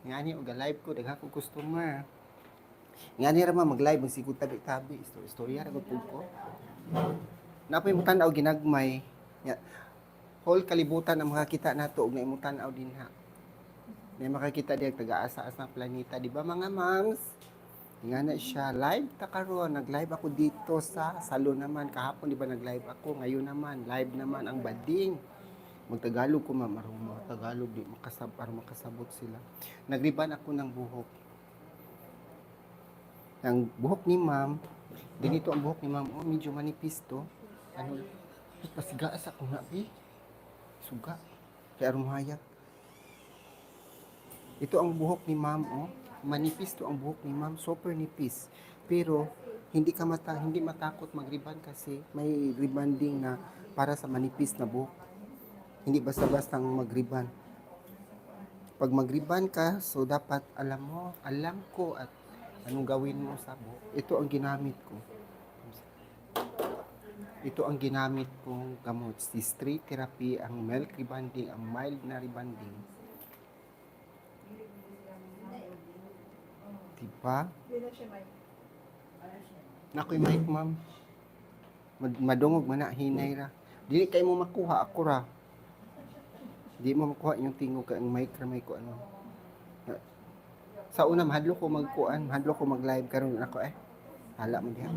Nga ni, live ko, daghan ko customer. Nga ni ra mag-live, magsigod tabi-tabi. Istorya ra gud ko. Napoy mo tanaw ginagmay. Nga, whole kalibutan ang makakita nato ug naimutan aw dinha. May makakita diya taga-asa-asa ng planeta, di ba mga moms? Nga na siya, live ta karon, nag-live ako dito sa salon naman. Kahapon di ba nag-live ako, ngayon naman, live naman ang bading. Magtagalog ko ma'am, arong Tagalog, di makasabot sila. Nagriban ako ng buhok. Ang buhok ni ma'am, ganito ang buhok ni ma'am, oh, medyo manipis to. Ano, pasigaas ako nga, suga. Kaya rumahayag. Ito ang buhok ni ma'am, oh. Manipis to ang buhok ni ma'am, super nipis. Pero hindi matakot mag-ribbon kasi may rebonding na para sa manipis na buhok. Hindi basta-basta mag-ribbon. Pag mag-ribbon ka, so dapat alam ko at anong gawin mo sa buhok. Ito ang ginamit ko. Ito ang ginamit kong gamot. Si straight therapy, ang milk rebonding, ang mild na rebonding. Diba? Nakoy mic, ma'am. Madungog man na, hinay ra. Dili kayo mo makuha, ako ra. Di mo makuha yung tingog ka, ang mic ra may ko ano. Sa una, mahadlo ko mag-live karon ako hala mo diha.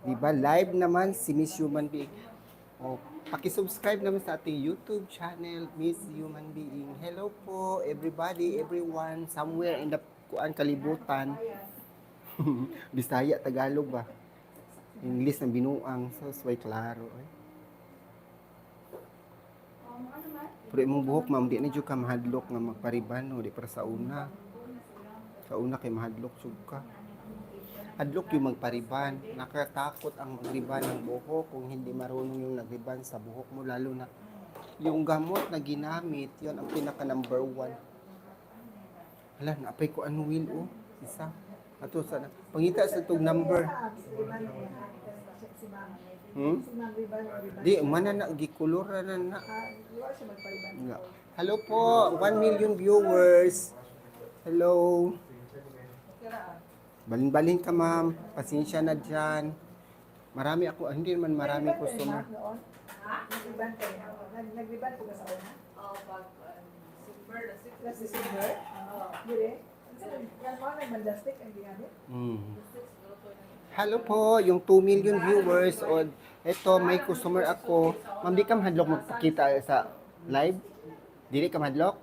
Diba? Live naman si Miss Human Being. O, paki-subscribe naman sa ating YouTube channel, Miss Human Being. Hello po, everybody, everyone, somewhere in the kalibutan. Bisaya, Tagalog ba? English na binuang, so sway klaro. Pero imong buhok, ma'am, di na dyan ka mahadlok nga magpariban, no? Di para sa una. Sa una kay mahadlok sug ka. Hadlok yung magpariban. Nakatakot ang magriban ng buhok kung hindi marunong yung nagriban sa buhok mo. Lalo na yung gamot na ginamit, yun ang pinaka number 1. Hala, naapay ko ano will, oh. Isa. Ato sana. Pangita sa itong number. Di, mana na, gikulor na. Hello po, 1 million viewers. Hello. Balin-balin ka, ma'am. Pasensya na dyan. Marami ako, hindi naman marami customer. Nag-riban ko ba sa una? Oo, pag last December? Oo. Dire? Yan mga nag-mandastic ang ginamit? Hello po, yung 2 million viewers. O, eto, may customer ako. Ma'am, di ka mahadlok magpakita sa live? Dili ka mahadlok?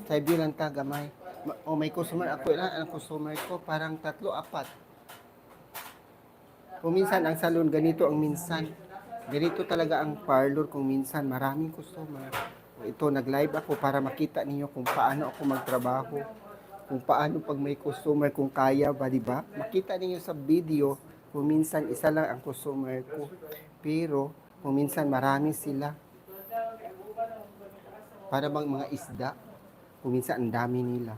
Sa view lang ta, gamay. O, may customer ako. Ilan ang customer ko? Parang 3, 4. Kung minsan, ang salon, ganito ang minsan. Ganito talaga ang parlor kung minsan. Maraming customer. Ito, nag-live ako para makita ninyo kung paano ako magtrabaho. Kung paano pag may customer, kung kaya ba, di ba? Makita ninyo sa video, kung minsan isa lang ang customer ko. Pero, kung minsan marami sila. Para bang mga isda. Kung minsan ang dami nila.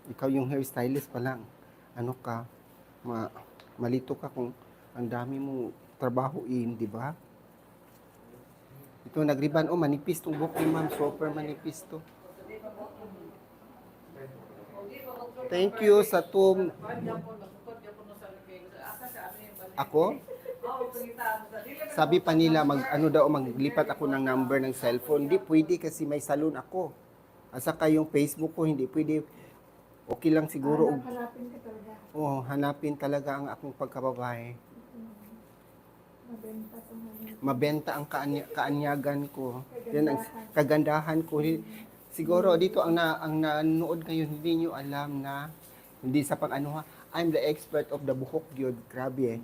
Ikaw yung hairstylist pa lang. Ano ka, malito ka kung ang dami mo trabaho di ba? Ito, nagriban. Oh, manipis tong buhok ni ma'am. Super manipis to. Thank you sa Ako? Sabi pa nila maglipat ako ng number ng cellphone. Hindi pwede kasi may salon ako. Asa kayong Facebook ko hindi pwede. Okay lang siguro. Hanapin ka talaga. Oh, hanapin talaga ang akong pagkababae. Mabenta ang kaanyagan ko. Yan ang kagandahan ko. Siguro dito ang nanonood ngayon hindi niyo alam na hindi sa pang-ano I'm the expert of the buhok gyud. Grabe eh.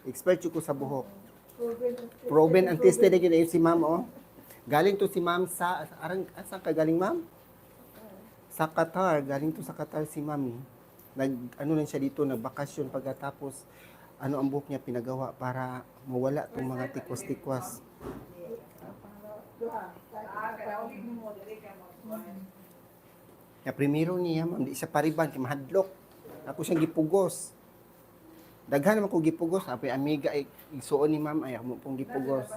Expert ko sa buhok. Proven ang tested na si ma'am oh. Galing to si ma'am sa saan ka galing ma'am? Sa Qatar. Galing to sa Qatar si ma'am. Lang siya dito nagbakasyon pagkatapos ang buhok niya pinagawa para mawala tong mga tikwas-tikwas. Ya primero niya ma'am, di siya pariban kay mahadlok. Ako siyang gipugos. Daghan naman ko gipugos, apay amiga igsuon ni ma'am ay mo pong gipugos.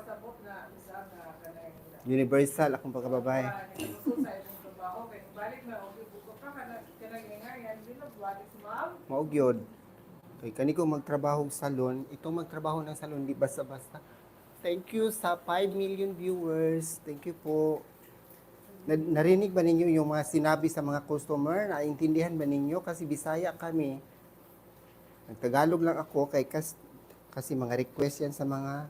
Universal akong pagkababay. Gusto sa itong trabaho. Kaya balik na, okay, buko ka, kanag-ingayan, hindi na balik, ma'am. Mao gyud. Kay kani ko magtrabaho sa salon, itong magtrabaho ng salon di basta-basta. Thank you sa 5 million viewers. Thank you po. Narinig ba ninyo yung mga sinabi sa mga customer? Naintindihan ba ninyo? Kasi Bisaya kami. Nagtagalog lang ako kasi mga request yan sa mga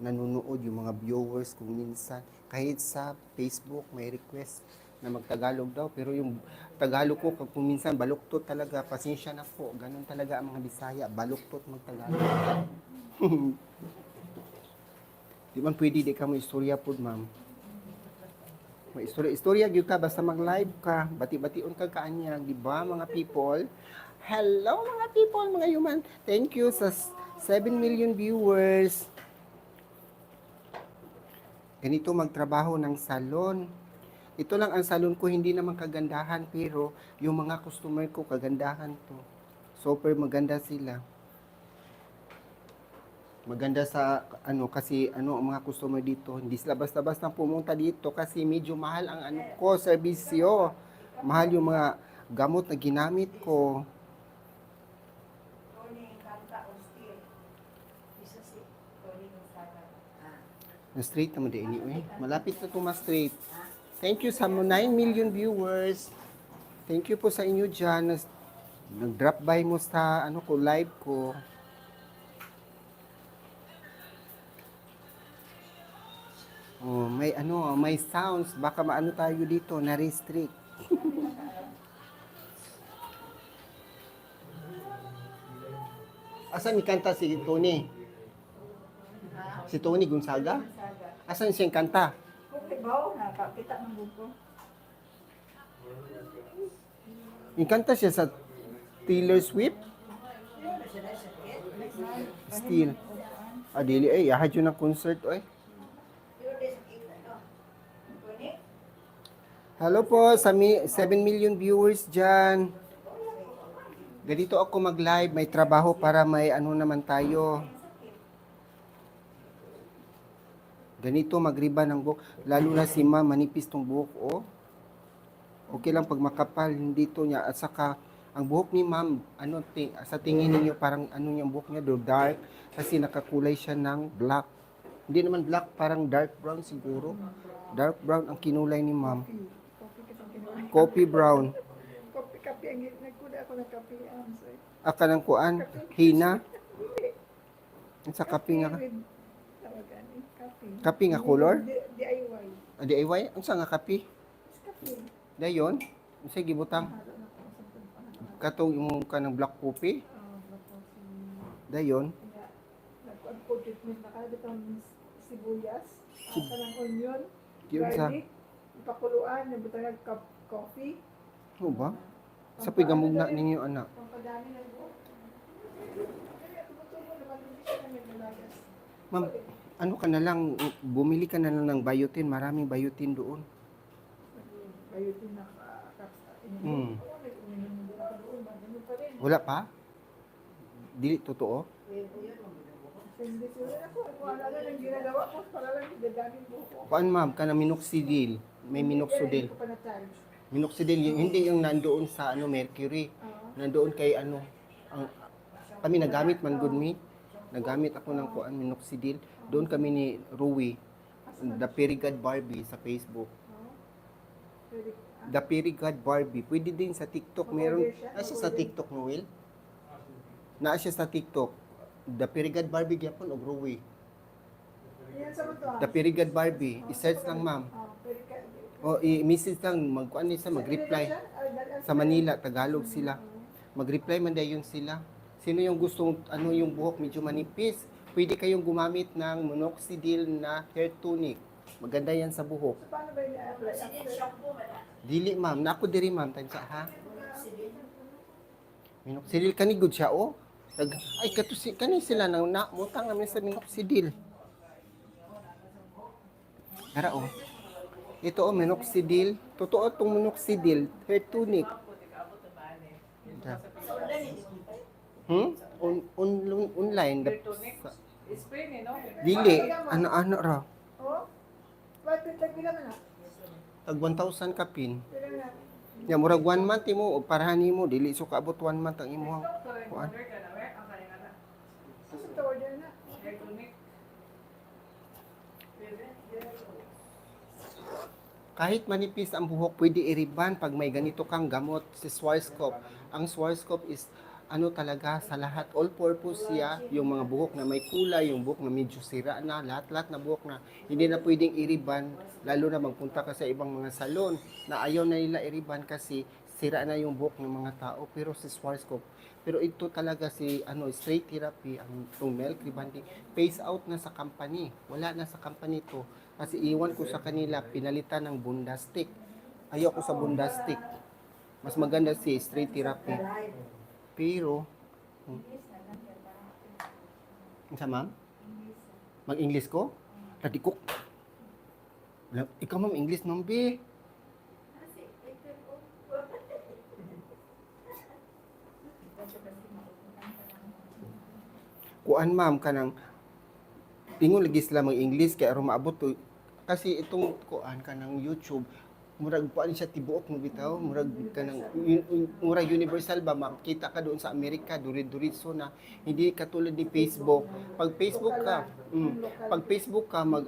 nanonood, yung mga viewers kung minsan. Kahit sa Facebook may request na magtagalog daw. Pero yung Tagalog ko kung minsan baluktot talaga. Pasensya na po. Ganun talaga ang mga Bisaya. Baluktot magtagalog. Di man pwede di ka mo istorya po, ma'am. May istorya gyud ka basta mag-live ka, bati-bation ka kaanyag, di ba mga people? Hello mga people, mga human. Thank you sa 7 million viewers. Ganito magtrabaho ng salon. Ito lang ang salon ko, hindi naman kagandahan, pero yung mga customer ko kagandahan to. Super maganda sila. Maganda sa kasi ang mga customer dito, hindi sila basta-basta pumunta dito kasi medyo mahal ang ko, serbisyo. Mahal yung mga gamot na ginamit ko. Na straight naman din anyway. Malapit na straight. Thank you sa 9 million viewers. Thank you po sa inyo dyan. Nag-drop by mo sa live ko. Oh, may sounds. Baka maano tayo dito, na-restrict. Asan ni kanta si Tony? Si Tony Gonzaga? Asan siyang kanta? Okay, ba? Nakakita ng buko. Yung kanta siya sa Taylor Swift? Still. Dili ahad yun ng concert, oy. Hello po sa 7 million viewers dyan. Ganito ako mag-live, may trabaho para may naman tayo. Ganito magriba ng buhok. Lalo na si ma'am, manipis tong buhok, oh. Okay lang pag makapal, hindi to niya. At saka, ang buhok ni ma'am, sa tingin niyo parang yung buhok niya, dark. Kasi nakakulay siya ng black. Hindi naman black, parang dark brown siguro. Dark brown ang kinulay ni ma'am. Coffee brown. Kape, ang nagkuda ako ng kape. Aka ng kuan, hina. Sa kape nga. Kape nga color? DIY. DIY? Ang sa nga kape? Kape. Dayon? Sige, butang. Katong yung kanang black coffee? Dayon? Nag-food treatment na kada itong sibuyas, kanang onion, Yun sa... garlic, ipakuluan, nabutang coffee. Ano ba? Sa pigamog na ninyo, anak. Pampadami ng buhok. Kaya tumutubo naman, hindi siya namin malagas. Ma'am, ano ka na lang, bumili ka na lang ng biotin. Maraming biotin doon. Biotin na Hmm. ininom din ako doon, ganun pa rin. Wala pa? Dili totoo? Hindi sila ako, kung ano lang ang ginagawa ko, para lang dadaming buhok ko. Kuan ma'am, ka na minoxidil. May minoxidil. Hindi ko pa na-charge. Minoxidil, hindi yung nandoon sa mercury. Nandoon kay kami nagamit man good me. Nagamit ako ng kuan minoxidil. Doon kami ni Rui, The Perigad Barbie sa Facebook. The Perigad Barbie. Pwede din sa TikTok. Meron. Siya sa TikTok, Noel? Naa siya sa TikTok. The Perigad Barbie gyapon og Rui. Yan sa mga The Perigad Barbie. I-search lang, ma'am. O i-message lang, magkuan niya mag-reply. Sa Manila, Tagalog sila. Mag-reply man dayon sila. Sino yung gustong yung buhok medyo manipis? Pwede kayong gumamit ng minoxidil na hair tonic. Maganda yan sa buhok. Paano ba i-apply? Dili, ma'am. Nako diri, ma'am. Time sa minoxidil kanigod siya, oh. Ay, kani sila nang mutang namin sa minoxidil. Tara, oh. Ito, oh, minoxidil. Totoo itong minoxidil. Hair tonic. Online. Spray ni, no? Dili. Ano ra. Oh? Bakit pila man na? Tag 1,000 ka pin. Pila na? Ya murag 1 month imo o parahan nimo dili so kaabot 1 month ang imong kuan. Sa tawad na. Kahit manipis ang buhok, pwede i-reband pag may ganito kang gamot si Schwarzkopf. Ang Schwarzkopf is ano talaga sa lahat, all-purpose siya, yung mga buhok na may kulay, yung buhok na medyo sira na, lahat-lahat na buhok na hindi na pwedeng i-reband, lalo na magpunta ka sa ibang mga salon na ayaw na nila i-reband kasi sira na yung buhok ng mga tao. Pero si Schwarzkopf, pero ito talaga si straight therapy, ang itong milk rebanding, phase out na sa company. Wala na sa company to. Kasi iwan ko sa kanila, pinalitan ng Bundastic. Ayaw ko sa Bundastic. Mas maganda si straight therapy. Pero, sa ma'am? Mag-English ko? Tadi ko. Ikaw ma'am, English ma'am, be. Kuan ma'am, kanang ingon lagi sila mag English kay aron maabot to kasi itong kuan kanang YouTube murag kuan siya tibuok mo bitaw murag kanang murag universal ba makita ka doon sa Amerika durid-duritso na hindi katulad ni Facebook pag Facebook ka pag Facebook ka mag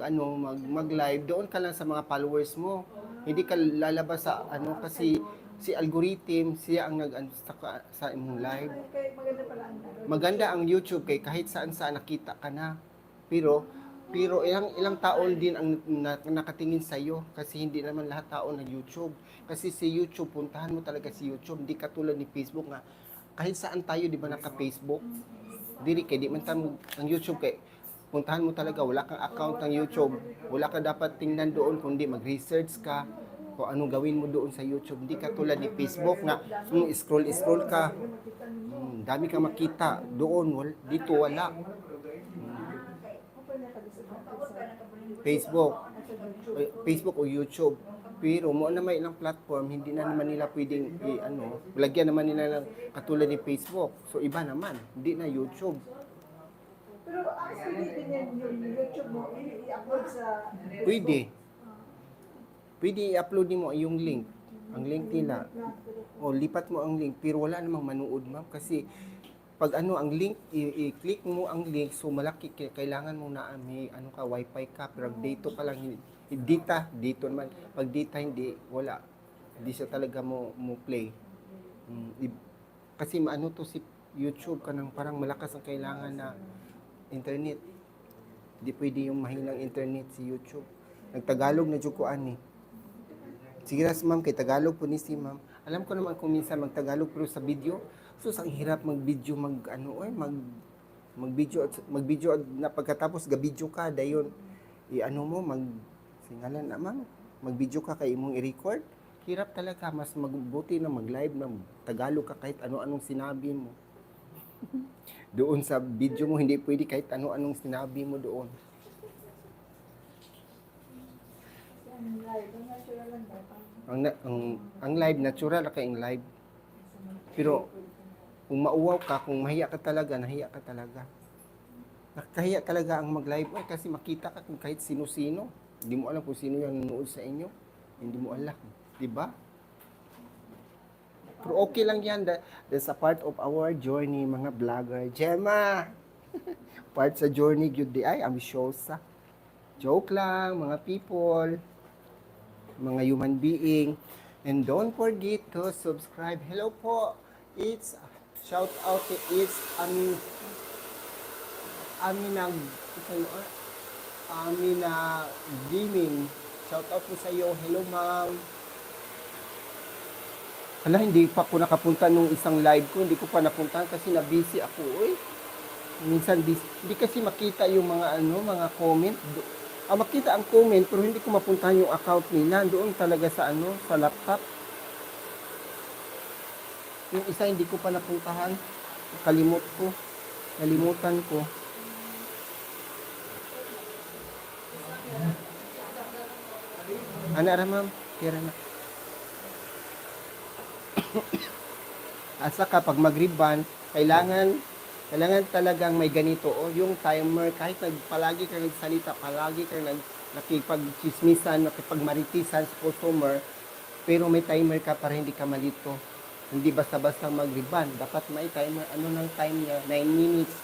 live doon ka lang sa mga followers mo hindi ka lalabas sa kasi si algorithm siya ang sa imong live Kaya maganda pala ang maganda ang YouTube kay kahit saan nakita ka na pero ilang tao din ang nakatingin sa iyo kasi hindi naman lahat tao na YouTube. Kasi si YouTube, puntahan mo talaga si YouTube, hindi katulad ni Facebook nga kahit saan tayo di ba naka-Facebook. Dili kay di man tamo ang YouTube kay puntahan mo talaga wala kang account ng YouTube, wala ka dapat tingnan doon kundi mag-research ka kung anong gawin mo doon sa YouTube. Hindi katulad ni Facebook nga scroll ka. Dami kang makita doon, dito wala. Facebook o YouTube. Pero mo na may ilang platform, hindi na naman nila pwedeng lagyan naman nila ng katulad ni Facebook. So iba naman, hindi na YouTube. Pero actually din yan yung YouTube mo, i-upload sa Pwede. Pwede i-upload mo yung link. Ang link nila. O lipat mo ang link, pero wala namang manood ma'am kasi pag ang link, i-click mo ang link, so malaki, kailangan mo na may wifi ka, pero dito ka lang, dito naman, pag data hindi, wala, hindi siya talaga mo play. Kasi to si YouTube, kanang parang malakas ang kailangan na internet. Hindi pwede yung mahinang internet si YouTube. Nagtagalog na dyan ko ani. Sige ras ma'am, kay Tagalog po ni si ma'am. Alam ko naman kung minsan magtagalog pero sa video, so ang hirap mag-video mag-video na pagkatapos ga-video ka dayon singalan na ma'am mag-video ka kay imong i-record hirap talaga mas magbuti na mag-live na Tagalog ka kahit ano-anong sinabi mo doon sa video mo hindi pwede kahit ano-anong sinabi mo doon ang live natural ka yung live pero kung mauwaw ka, kung mahiya ka talaga, nahiya ka talaga. Nakahiya talaga ang mag-live kasi makita ka kung kahit sino-sino. Hindi mo alam kung sino yung nanonood sa inyo. Hindi mo alam. Diba? Pero okay lang yan. That's a part of our journey, mga vlogger. Gemma! Part sa journey, good day. Ay, ambisyosa. Joke lang, mga people. Mga human being. And don't forget to subscribe. Hello po. It's shout out to Amina Gaming. Shout out po sa iyo. Hello ma'am. Hala, hindi pa ako nakapunta nung isang live ko. Hindi ko pa napuntahan kasi na-busy ako. Minsan busy. Hindi kasi makita yung mga comment. Makita ang comment pero hindi ko mapuntahan yung account nila. Doon talaga sa sa laptop. Yung isa hindi ko pa napuntahan. Nalimutan ko. Ana ra ma'am, kira na. Asa ka pag mag-reband, kailangan talagang may ganito yung timer kahit palagi kang nagsalita, palagi kang nakipag-chismisan, nakipagmaritisan sa customer, pero may timer ka para hindi ka malito. Hindi basta-basta mag-riban. Dapat may timer. Ano ng time niya? 9 minutes.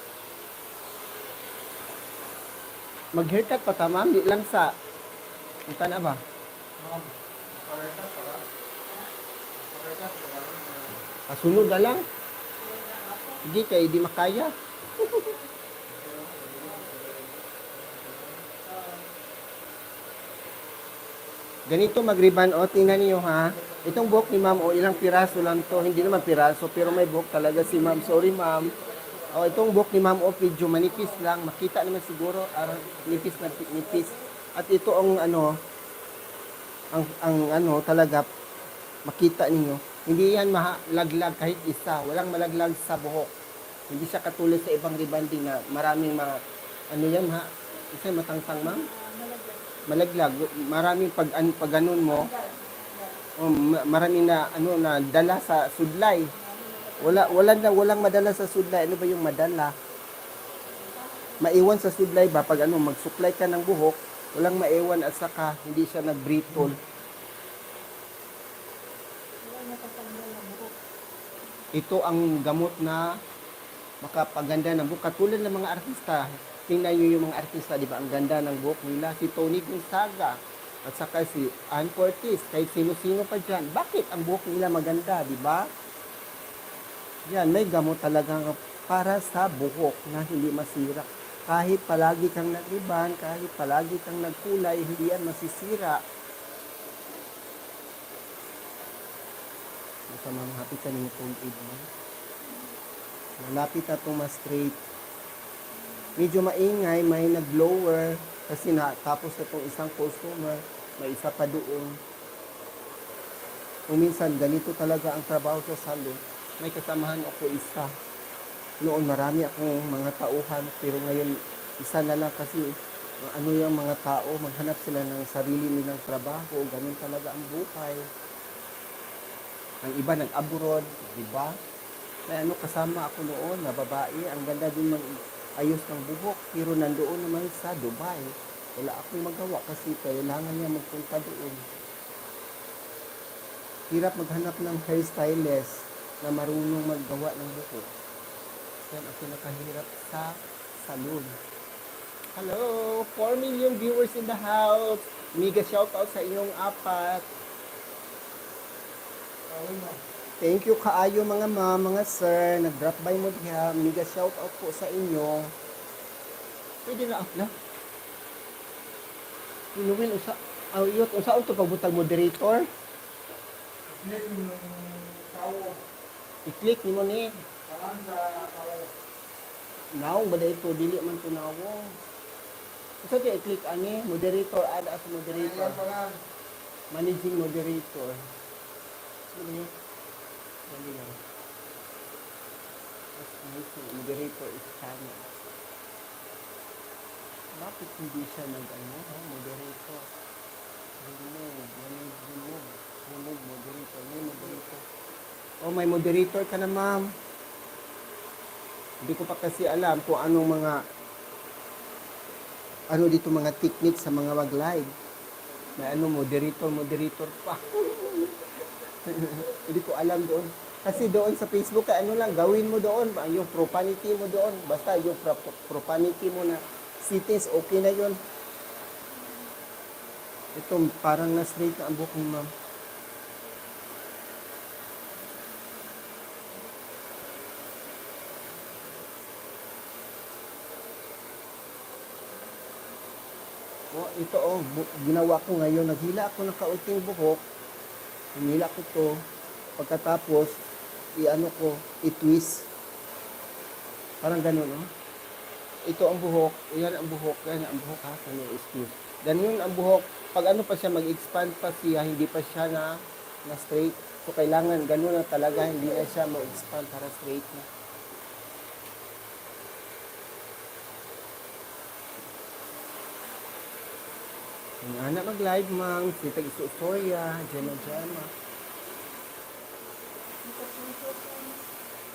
Mag-haircut pa ta, ma'am. Di lang sa... Ito na ba? Kasunod na lang. Hindi kay di makaya. Ganito mag-riban. O, tingnan niyo ha. Itong buhok ni ma'am, o ilang piraso lang to. Hindi naman piraso, pero may buhok talaga si ma'am. Sorry ma'am. O, itong buhok ni ma'am, o medyo manipis lang. Makita naman siguro, nipis na nipis. At ito ang ano, ang ano talaga, makita ninyo. Hindi yan malaglag kahit isa. Walang malaglag sa buhok. Hindi siya katulad sa ibang rebanding na maraming ano yan ha. Isa matangtang ma'am? Malaglag. Maraming pag ganun mo, maraming na ano na dala sa sudlay. Walang madala sa sudlay. Ano ba yung madala? Maiwan sa sudlay ba pag ano magsuklay ka ng buhok, walang maiwan at saka hindi siya nagbrittle. Ito ang gamot na makapaganda ng buhok. Katulad ng mga artista. Tingnan nyo yung mga artista, di ba? Ang ganda ng buhok nila. Si Tony Gonzaga. At saka si Ann Curtis. Kahit sino-sino pa dyan. Bakit ang buhok nila maganda, di ba? Yan, may gamot talaga para sa buhok na hindi masira. Kahit palagi kang nag-riban, kahit palagi kang nagkulay, hindi yan masisira. Sa mga hapit ka ng cold aid mo. Malapit na itong straight. Medyo maingay, may nag-blower kasi tapos na itong isang customer, may isa pa doon. Kung minsan, ganito talaga ang trabaho sa salon. May kasamahan ako isa. Noon marami akong mga tauhan, pero ngayon isa na lang kasi ano yung mga tao, maghanap sila ng sarili nilang trabaho, ganun talaga ang buhay. Ang iba nag-abroad, di ba? May ano kasama ako noon na babae, ang ganda din ayos ng buhok, pero nandoon naman sa Dubai. Wala akong magawa kasi kailangan niya magpunta doon. Hirap maghanap ng hairstylist na marunong maggawa ng buhok. Yan ang pinakahirap sa salon. Hello! 4 million viewers in the house! Mega shoutout sa inyong apat. Thank you kaayo mga ma'am, mga sir. Nag-drop by mo diha. Mega shoutout po sa inyo. Pwede na up na. Inuwin, unsaon to pagbutang moderator? I-click ni mo ni. Naong ba ito? Dili man to nawong. Isa di i-click ani, moderator, add as moderator. Managing moderator. Ano Dali lang. Moderator is channel. Bakit hindi siya moderator? Remove moderator. May moderator. Oh, may moderator ka na, ma'am. Hindi ko pa kasi alam kung anong dito mga technique sa mga mag-live. May moderator pa. Hindi ko alam doon. Kasi doon sa Facebook, gawin mo doon. Yung profanity mo doon. Basta yung profanity mo na settings, okay na yun. Ito, parang na-straight na ang buhok ni ma'am. Ito ginawa ko ngayon. Naghila ako ng kaunting buhok. Hinila ko to. Pagkatapos, i-twist. Parang ganun, no? Ito ang buhok. Yan ang buhok. Yan ang buhok, ha? Excuse. Ganun ang buhok. Pag pa siya, mag-expand pa siya, hindi pa siya na straight. So, kailangan ganun na talaga. Hindi na siya mag-expand para straight na. Ang anak mag-live, ma'am. Si Tag-Istorya, Gemma.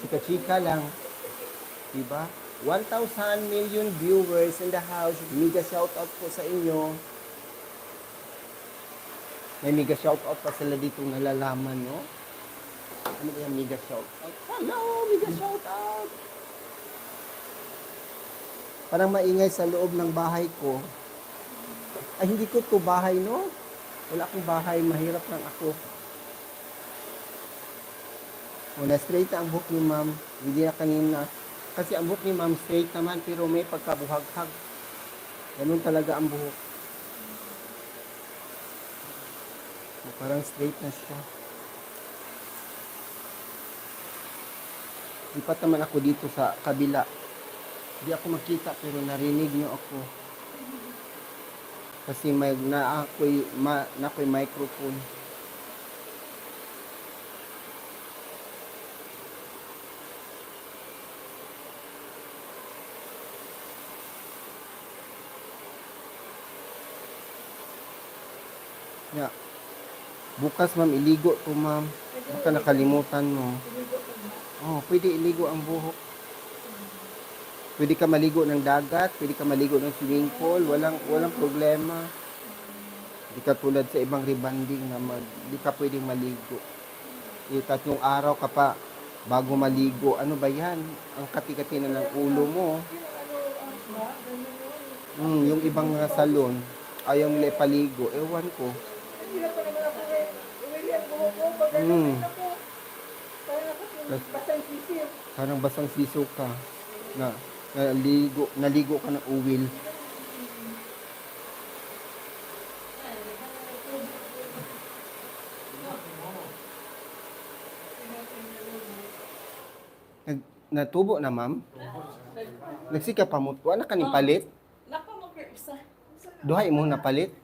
Chika-chika lang. Diba? 1,000 million viewers in the house. Mega shoutout po sa inyo. May mega shoutout pa sila dito nalalaman, no? Ano ba yung mega shoutout? Hello, mega shoutout! Parang maingay sa loob ng bahay ko. Ay, hindi ko to bahay, no? Wala akong bahay, mahirap lang ako. Wala, straight na ang buhok ni ma'am. Hindi na kanina. Kasi ang buhok ni ma'am straight naman, pero may pagkabuhag-hag. Ganun talaga ang buhok. Parang straight na siya. Lipat naman ako dito sa kabila. Hindi ako makita pero narinig niyo ako. Kasi may ako'y microphone. Yeah. Bukas ma'am, iligo to ma'am. Baka nakalimutan mo. Oh, pwede iligo ang buhok. Pwede ka maligo ng dagat, pwede ka maligo ng swimming pool, walang problema. Hindi ka tulad sa ibang rebanding na hindi ka pwedeng maligo. Tatlong araw ka pa bago maligo. Ano ba yan? Ang kati-kati na ng ulo mo. Yung ibang mga salon, ayaw nila ipaligo. Ewan ko. Hirap pa naman ako eh. Uwili ang buhok ko. Pagkakasin ako. Parang basang sisiyo. Parang basang siso ka. Naligo ka ng uwil. Natubo na, ma'am? Nagsika pa mo. Wala ka ni palit? Nakamakirsa. Duhay mo na palit?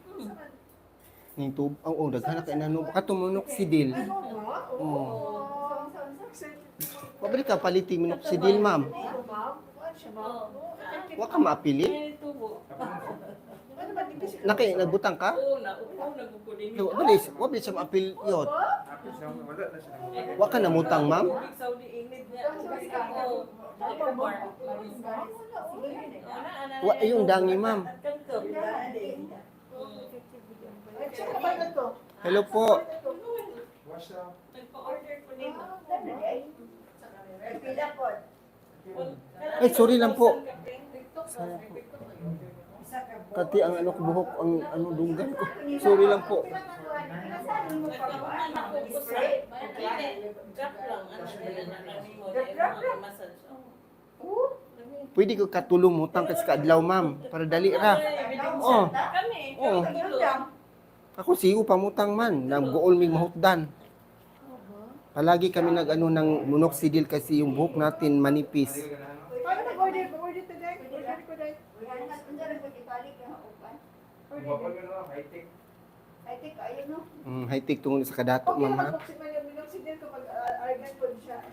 Ning tub. Oh, daghan na kay nanubo. Katumunok si Dil. Oh. Pabalik ka palitin mo si Dil, ma'am. Wa ka maapili? Ay, tubo. Nagbutang ka? Oo, nagkukunin. Wa bilis sa maapil yun. Wa ka namutang, ma'am? Big Saudi English niya. Oo. Wa yung dangi, ma'am. Kangkap. Hello po. Nagpa-order ko nito. Ay, sorry lang po. Kati ang ano ko buhok, ang ano dunggan ko. Sorry lang po. Nagkakuhan ako ko sa drop lang. Ano nila na massage. Pwede ko katulong mutang kasi kaadlaw, ma'am. Para dali ra. Oh. Kami. Oh. Ako sigo pamutang man. Nag-gool mig mahutdan. Palagi kami nag-ano ng monoxidil kasi yung buhok natin manipis. Paano nag-order? Order today? Order ko day. High-tech tungkol sa kadato, Okay ma'am, ha? naman po si Maria Minoxidil ko mag-argan ko siya.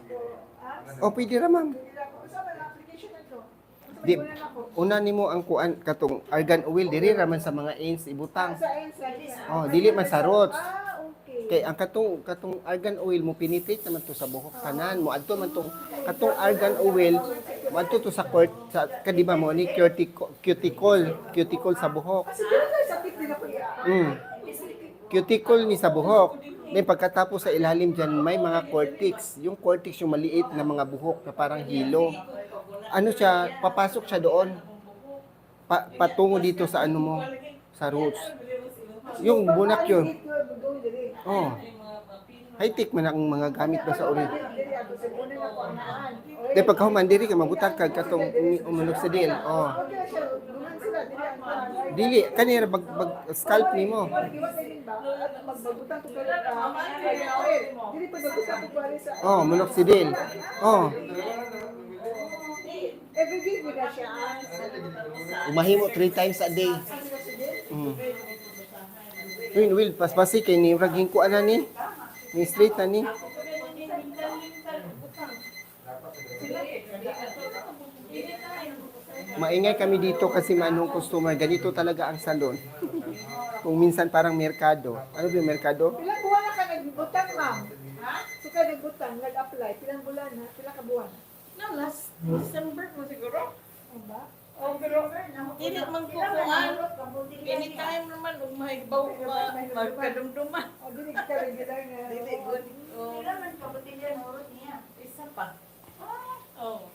Oh, pwede ra, ma'am. Usama na application na to. Di, una nimo ang kuan katong argan oil diri ra man sa mga ends ibutang. Sa NSA. Oh, dili man sa roots. Okay. Kay ang katong argan oil mo pinitit naman to sa buhok tanan mo adto man tong katong argan oil mo adto to sa kadiba mo ni cuticle sa buhok. Kasi kaya sakit din ako yan. Cuticle ni sa buhok. Then pagkatapos sa ilalim diyan may mga cortex. Yung cortex yung maliit na mga buhok na parang hilo. Ano siya, papasok siya doon. Patungo dito sa ano mo, sa roots. Yung bunak yun. Oh. High-tech man ang mga gamit ba sa uri. Di pagkahuman diri ka mabutak ka katong uminoxidil. Oh. Dili kanira bag scalp nimo. Oh, minoxidil. Oh. Every day mo na siya. Umahimo 3 times a day. Will, paspasi kay ni raging ko ana ni. Ni straight na ni. Maingay kami dito kasi manong customer. Ganito talaga ang salon. Kung minsan parang merkado. Ano ba yung merkado? Pilang buwan na ka nagbutang, ma'am? Ha? So ka nagbutang, nag-apply. Pilang buwan na? Pilang ka buwan? Na last December mo siguro. Ano ba? Oh, pero Dili man kukuan. Anytime naman ug mahibaw ka, magkadumduman. oh, dili ka rin gila nga. Dili good. Oh, Kailangan pabutilyan urot niya. isa pa. Oh.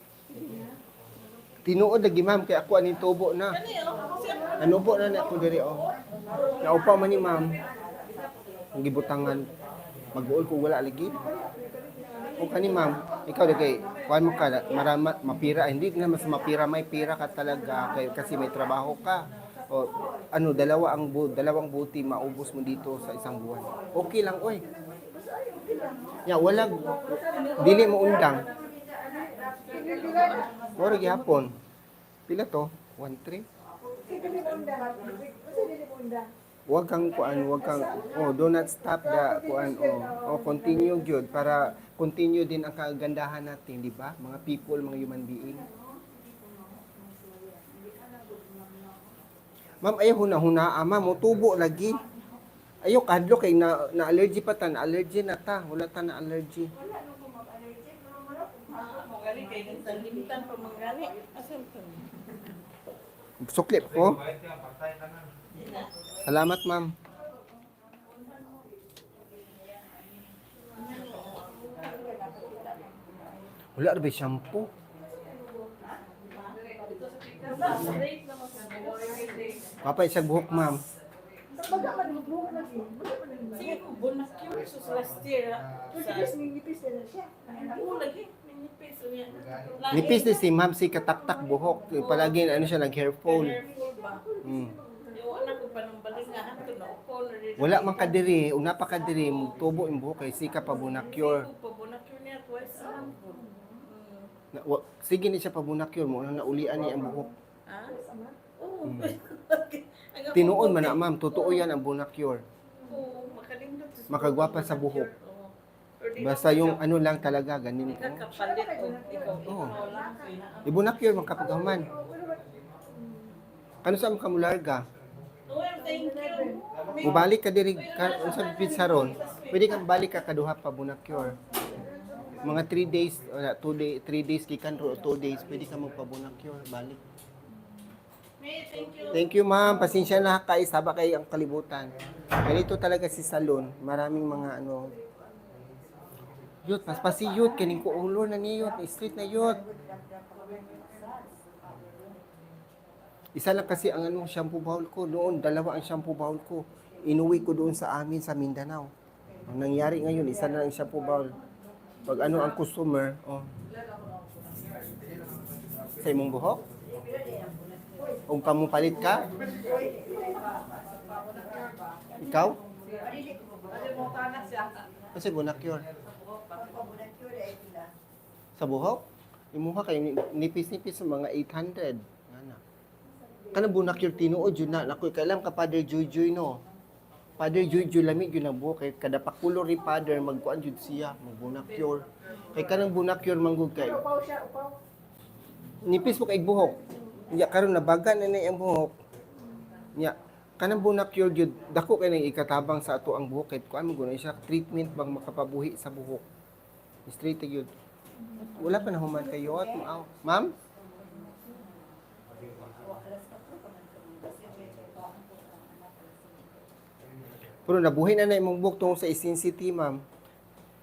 Tinuod lagi ma'am kay ako aning tubo na. Kani oh. Siyempre. Anubo na ako diri oh. Naupa man ni ma'am. Ang gibutangan mag-uol ko wala lagi. O kani ma'am, ikaw dagay kuan mo ka marama mapira hindi na mas mapira may pira ka talaga kay kasi may trabaho ka. O ano dalawang buti maubos mo dito sa isang buwan. Okay lang oy. Ya wala dili mo undang. Moro gihapon. Pila to? 1-3? Dili mo unda. Kasi dili mo unda. Huwag kang do not stop the continue gyud para continue din ang kagandahan natin, di ba? Mga people, mga human being. Ma'am, ayaw huna-huna, ma'am, tubo lagi. Ayaw kadlo kay na allergy pa ta, na allergy na ta, wala ta na allergy. Mangani kay nang limitan pa mangani. Asam to. Suklip ko. Salamat, ma'am. Wala rin ba shampoo? Straight naman sa buhok. Papay sa buhok, ma'am. Baga man mo lagi. Baga man mo. Sige ko bunak yun sus last year. Nipis nipis na siya. Oo lagi. Nipis niya. Nipis na si ma'am, si kataktak buhok. Palagi ano siya, nag-hair fall. Careful ba? Mm. Yung anak ko pa nang balingahan ko na upo na rin. Wala man kadiri, una pa kadiri, tubo yung buhok kay sika pa bunakyur. Ko pa bunak yun niya twice a month ko. Sige ni siya pa bunakyur mo, naulian niya ang buhok. Ah? Oo. Ang ako Tinuon ko, man na ma'am, totoo yan ang bunakyur. Oo, makalindot sa Makagwapa sa buhok. Oo. Or di Basta ka- yung ano lang talaga, ganin Di ka ko. kapalit o ikaw Oo. lang. Ibunakyur, magkapagaman. Kano sa mga mularga? Well, thank you. Mubalik ka diri, sa pizza ron, pwede kang balik ka kaduha pa bunakyur. Mga 3 days, 3 days kikan ro, 2 days, pwede ka magpabunakyur, balik. May, thank you. Thank you ma'am, pasensya na kay saba kay ang kalibutan. Ganito talaga si salon, maraming mga ano. Yut, mas pasi yut, kining ko ulo na ni yut, street na yut. Isa lang kasi ang ano, shampoo bowl ko noon, dalawa ang shampoo bowl ko. Inuwi ko doon sa amin sa Mindanao. Ang nangyari ngayon, isa na lang ang shampoo bowl. Pag ano ang customer, sa imong buhok? O kamong palit ka? Ikaw? Kasi bunakyur. Sa buhok? Imuha kay nipis-nipis sa mga 800. Ana. Kanang bunakyur tinuod yun na. Nakoy kailan ka Father Joy no? Father Joy lamig yun ang buhok. Kay kada pakulo rin Father, magkuan jud siya. Magbunakyur. Kay kanang bunakyur manggug kay. Upaw siya, upaw. Nipis mo kay buhok. Nya karon nabaga na ang buhok. Nya kanang bunakyur gyud dako kay nang ikatabang sa ato ang buhok kay kuan mo guna siya treatment bang makapabuhi sa buhok. Straight gyud. Wala pa na human kayo at ma'am? Pero nabuhay na imong buhok tungod sa Isin City, ma'am.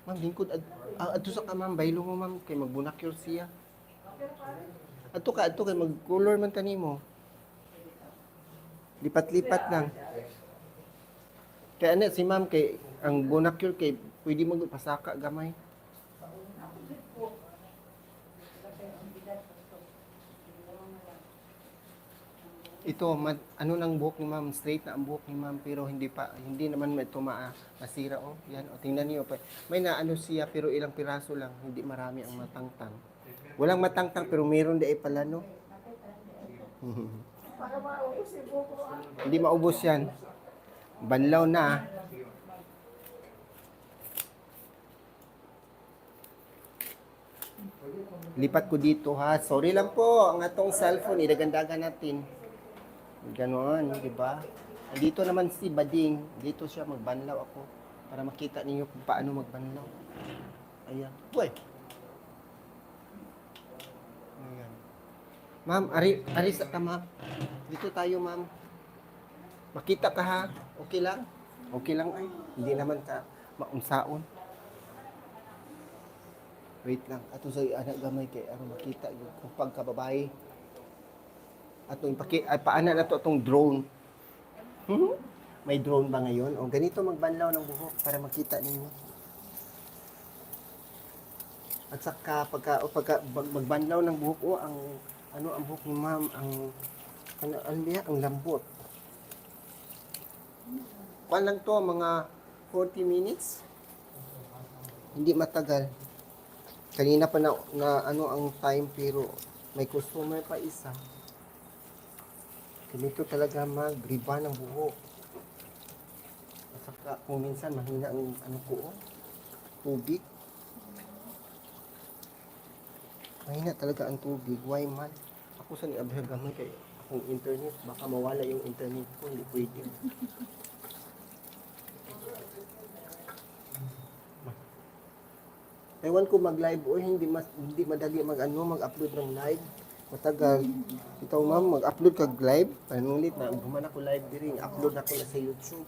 Ma'am, lingkod adto sa ka ma'am, baylo mo ma'am kay magbunakyur siya. Adto kay mag-color man tani mo. Lipat-lipat lang. Kaya ano si ma'am kay ang bunakyur kay pwede magpasaka gamay. Ito, ano lang buhok ni ma'am, straight na ang buhok ni ma'am, pero hindi naman ito masira, oh. Yan, oh, tingnan niyo pa. May naano siya, pero ilang piraso lang, hindi marami ang matangtang. Walang matangtang, pero meron di pala, no? Para maubos yung buko. Hindi maubos yan. Banlaw na, ah. Lipat ko dito, ha? Sorry lang po, ang atong cellphone, idagandagan natin. Ganon, di ba? Dito naman si Bading, dito siya magbanlaw ako para makita ninyo kung paano magbanlaw. Ayan. Uy! Ayan. Ma'am, ari sa tama. Dito tayo, ma'am. Makita ka ha? Okay lang? Okay lang ay. Hindi naman ka maunsaon. Wait lang. Ato sa anak gamay kay aron makita yung kung pagkababae. Atong ay paana na to atong drone. Hmm? May drone ba ngayon? O ganito magbanlaw ng buhok para makita ninyo. At saka magbanlaw ng buhok ang ang buhok ni ma'am ang lambot. Kuan lang to mga 40 minutes. Hindi matagal. Kanina pa na ang time pero may customer pa isa. Ganito talaga mag-riba ng buhok. At saka kung minsan mahina ang tubig. Mahina talaga ang tubig. Why man? Ako sa niabhag gamay kay akong internet. Baka mawala yung internet ko. Hindi pwede. Ewan ko mag-live o hindi madali mag-upload ng live. Matagal. Ito ma'am, mag-upload kag live. Panulit na guman ako live diri, upload ako na sa YouTube.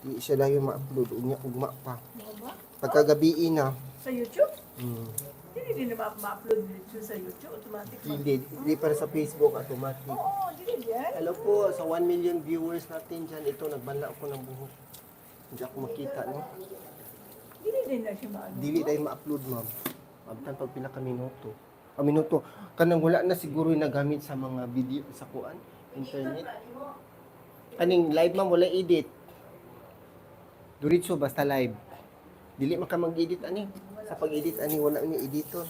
Di siya lang yung ma-upload unya ugma pa. Pagkagabi na. Sa YouTube? Hmm. Hindi din na ma-upload dito sa YouTube. Automatic. Hindi para sa Facebook automatic. Oo, hindi yan. Hello po sa 1 million viewers natin diyan. Ito nagbanla ako ng buhok. Hindi ako makita no. Hindi din na siya ma-ano. Dili dahil ma-upload ma'am. Abtan pag pila ka minuto. Minuto. Kanang wala na siguro yung nagamit sa mga video sa kuan, internet. Kaning live ma'am wala edit. Diretso basta live. Dili man ka mag-edit ani. Sa pag-edit ani wala ni editor.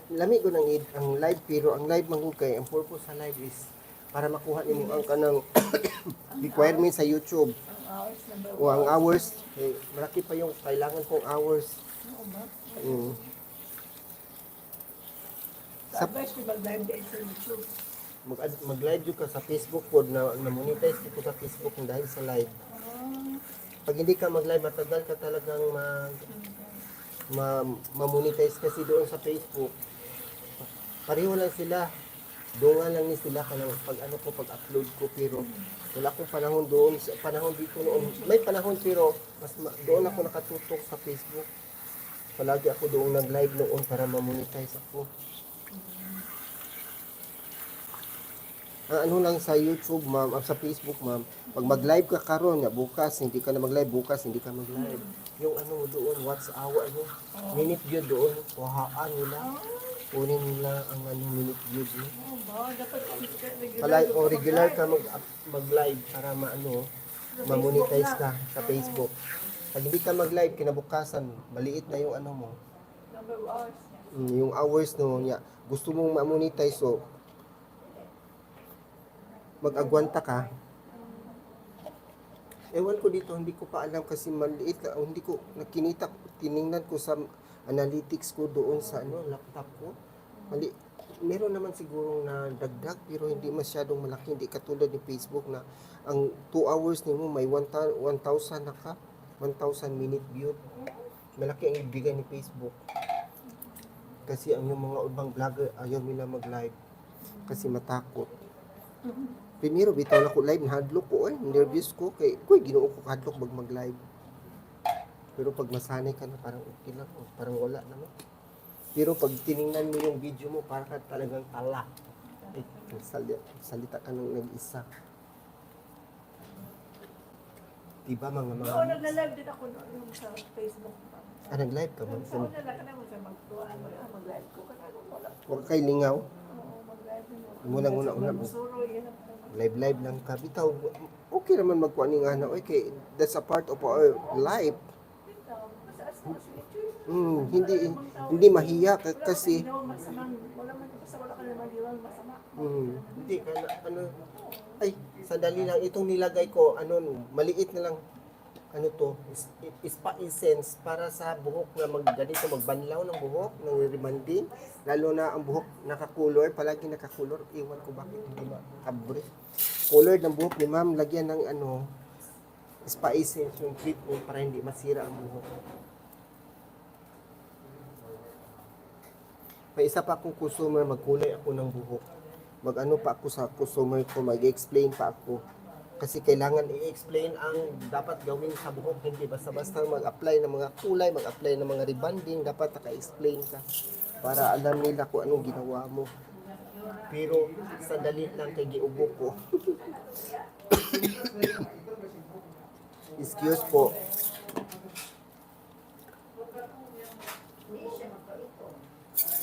Lami ko ang live pero ang live man kay ang purpose sa live is para makuha nimo ang kanang requirement sa YouTube. Hours number O ang hours, malaki pa yung kailangan kong hours. Mm. Sa advice ko mag-live din sa YouTube. Mag-live ka sa Facebook po na monetize ko sa Facebook dahil sa live. Pag hindi ka mag-live, matagal ka talagang ma-monetize kasi doon sa Facebook. Pareho lang sila. Doon lang ni sila pag-upload ko pero wala akong panahon doon, panahon dito noon. May panahon pero doon ako nakatutok sa Facebook. Palagi ako doon nag-live noon para ma-monetize ako. Ano lang sa YouTube, ma'am, sa Facebook, ma'am, pag mag-live ka karon nga bukas, hindi ka na mag-live, bukas, hindi ka mag-live. Yung doon, what's our, minute view doon, kuhaan nila. Kunin nila ang minute view doon. Dapat Regular ka mag-live para ma-monetize ka sa Facebook. Pag hindi ka mag-live, kinabukasan, maliit na yung mo. number of hours. Yung hours gusto mong ma-monetize, so mag-agwanta ka. Ewan ko dito, hindi ko pa alam kasi maliit na, hindi ko tiningnan ko sa analytics ko doon sa laptop ko. Meron naman siguro na dagdag pero hindi masyadong malaki, hindi katulad ni Facebook na ang 2 hours nimo may 1,000 na ka, 1,000 minute view. Malaki ang ibigay ni Facebook. Kasi ang yung mga ibang vlogger ayaw nila mag-live kasi matakot. Primero, bitaw na ko live, nahadlok ko, nervous ko, ginoo ko kahadlok mag-live. Pero pag masanay ka na, parang okay lang, parang wala naman. Pero pag tiningnan mo yung video mo, parang ka talagang tala. Salita ka ng nag-isa. Diba mga Oo, nag-live din ako noon sa Facebook. nag-live ka man? Oo, nalaka naman sa mag-live ko. Wala. Huwag kay lingaw. Oo, mag-live din ako. Una. Masuro, yan ang Live lang ka. Bitaw, okay naman magkuha ni nga na, okay, that's a part of our life. Hindi mahiya kasi wala ka naman diwang masama. hindi ka ay sandali lang itong nilagay ko maliit na lang ispa essence para sa buhok na ganito magbanlaw ng buhok ng remanding, lalo na ang buhok naka-color, palagi naka-color, iwan ko bakit hindi makabre color ng buhok ni ma'am, lagyan ng spa essence yung treatment para hindi masira ang buhok. May isa pa akong customer, magkulay ako ng buhok. Mag-ano pa ako sa customer ko, mag-explain pa ako. Kasi kailangan i-explain ang dapat gawin sa buhok. Hindi basta-basta mag-apply ng mga kulay, mag-apply ng mga rebonding. Dapat naka-explain ka para alam nila kung anong ginawa mo. Pero sandali lang kay giubo ko. Excuse po.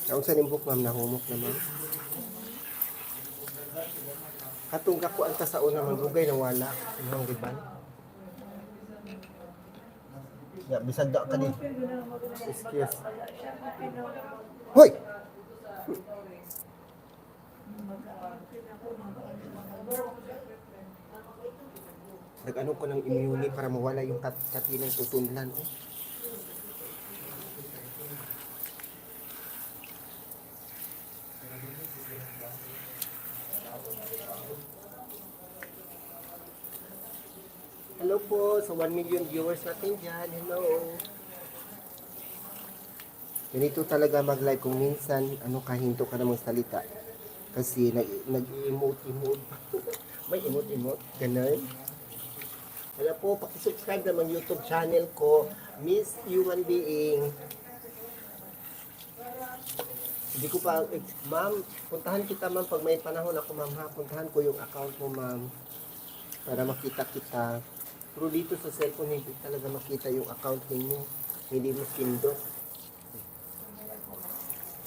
Kaun sa nimbok ma'am, nahumok na ma'am. Katong kakuan ta sa una magugay na wala. Imong riban. Ya, bisag da ka din. Excuse. Hoy! Nag-ano ko ng immune para mawala yung katinang tutunlan. Eh. Hello po sa 1 million viewers natin dyan. Hello. Ganito talaga mag-live kung minsan kahinto ka namang salita. Kasi nag-emote-emote. May emote-emote. Ganun. Hello po, pakisubscribe naman YouTube channel ko, Miss Human Being. Hindi ko pa, ma'am, puntahan kita ma'am pag may panahon ako ma'am ha. Puntahan ko yung account mo ma'am. Para makita kita. Pero dito sa cellphone, hindi talaga makita yung account ninyo. Hindi mo pindot.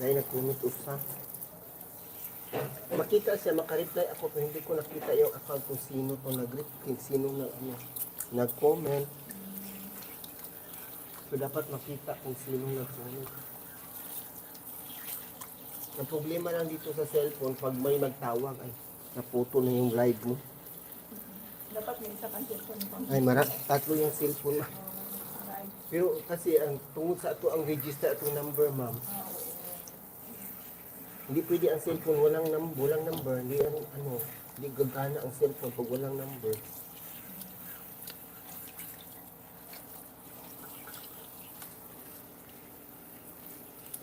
Dahil nag-comment usa. Makita siya, makareply ako, pero hindi ko nakita yung account kung sino to nag-reply, sino nag-comment. So, dapat makita kung sino nag-comment. Ang problema lang dito sa cellphone, pag may nagtawag, ay, naputo na yung live mo. Dapat may isa kang cellphone mo. Ay, tatlo yung cellphone. Pero kasi, tungkol sa ito, ang register itong number, ma'am. Hindi pwede ang cellphone, walang number. Hindi, hindi gagana ang cellphone pag walang number.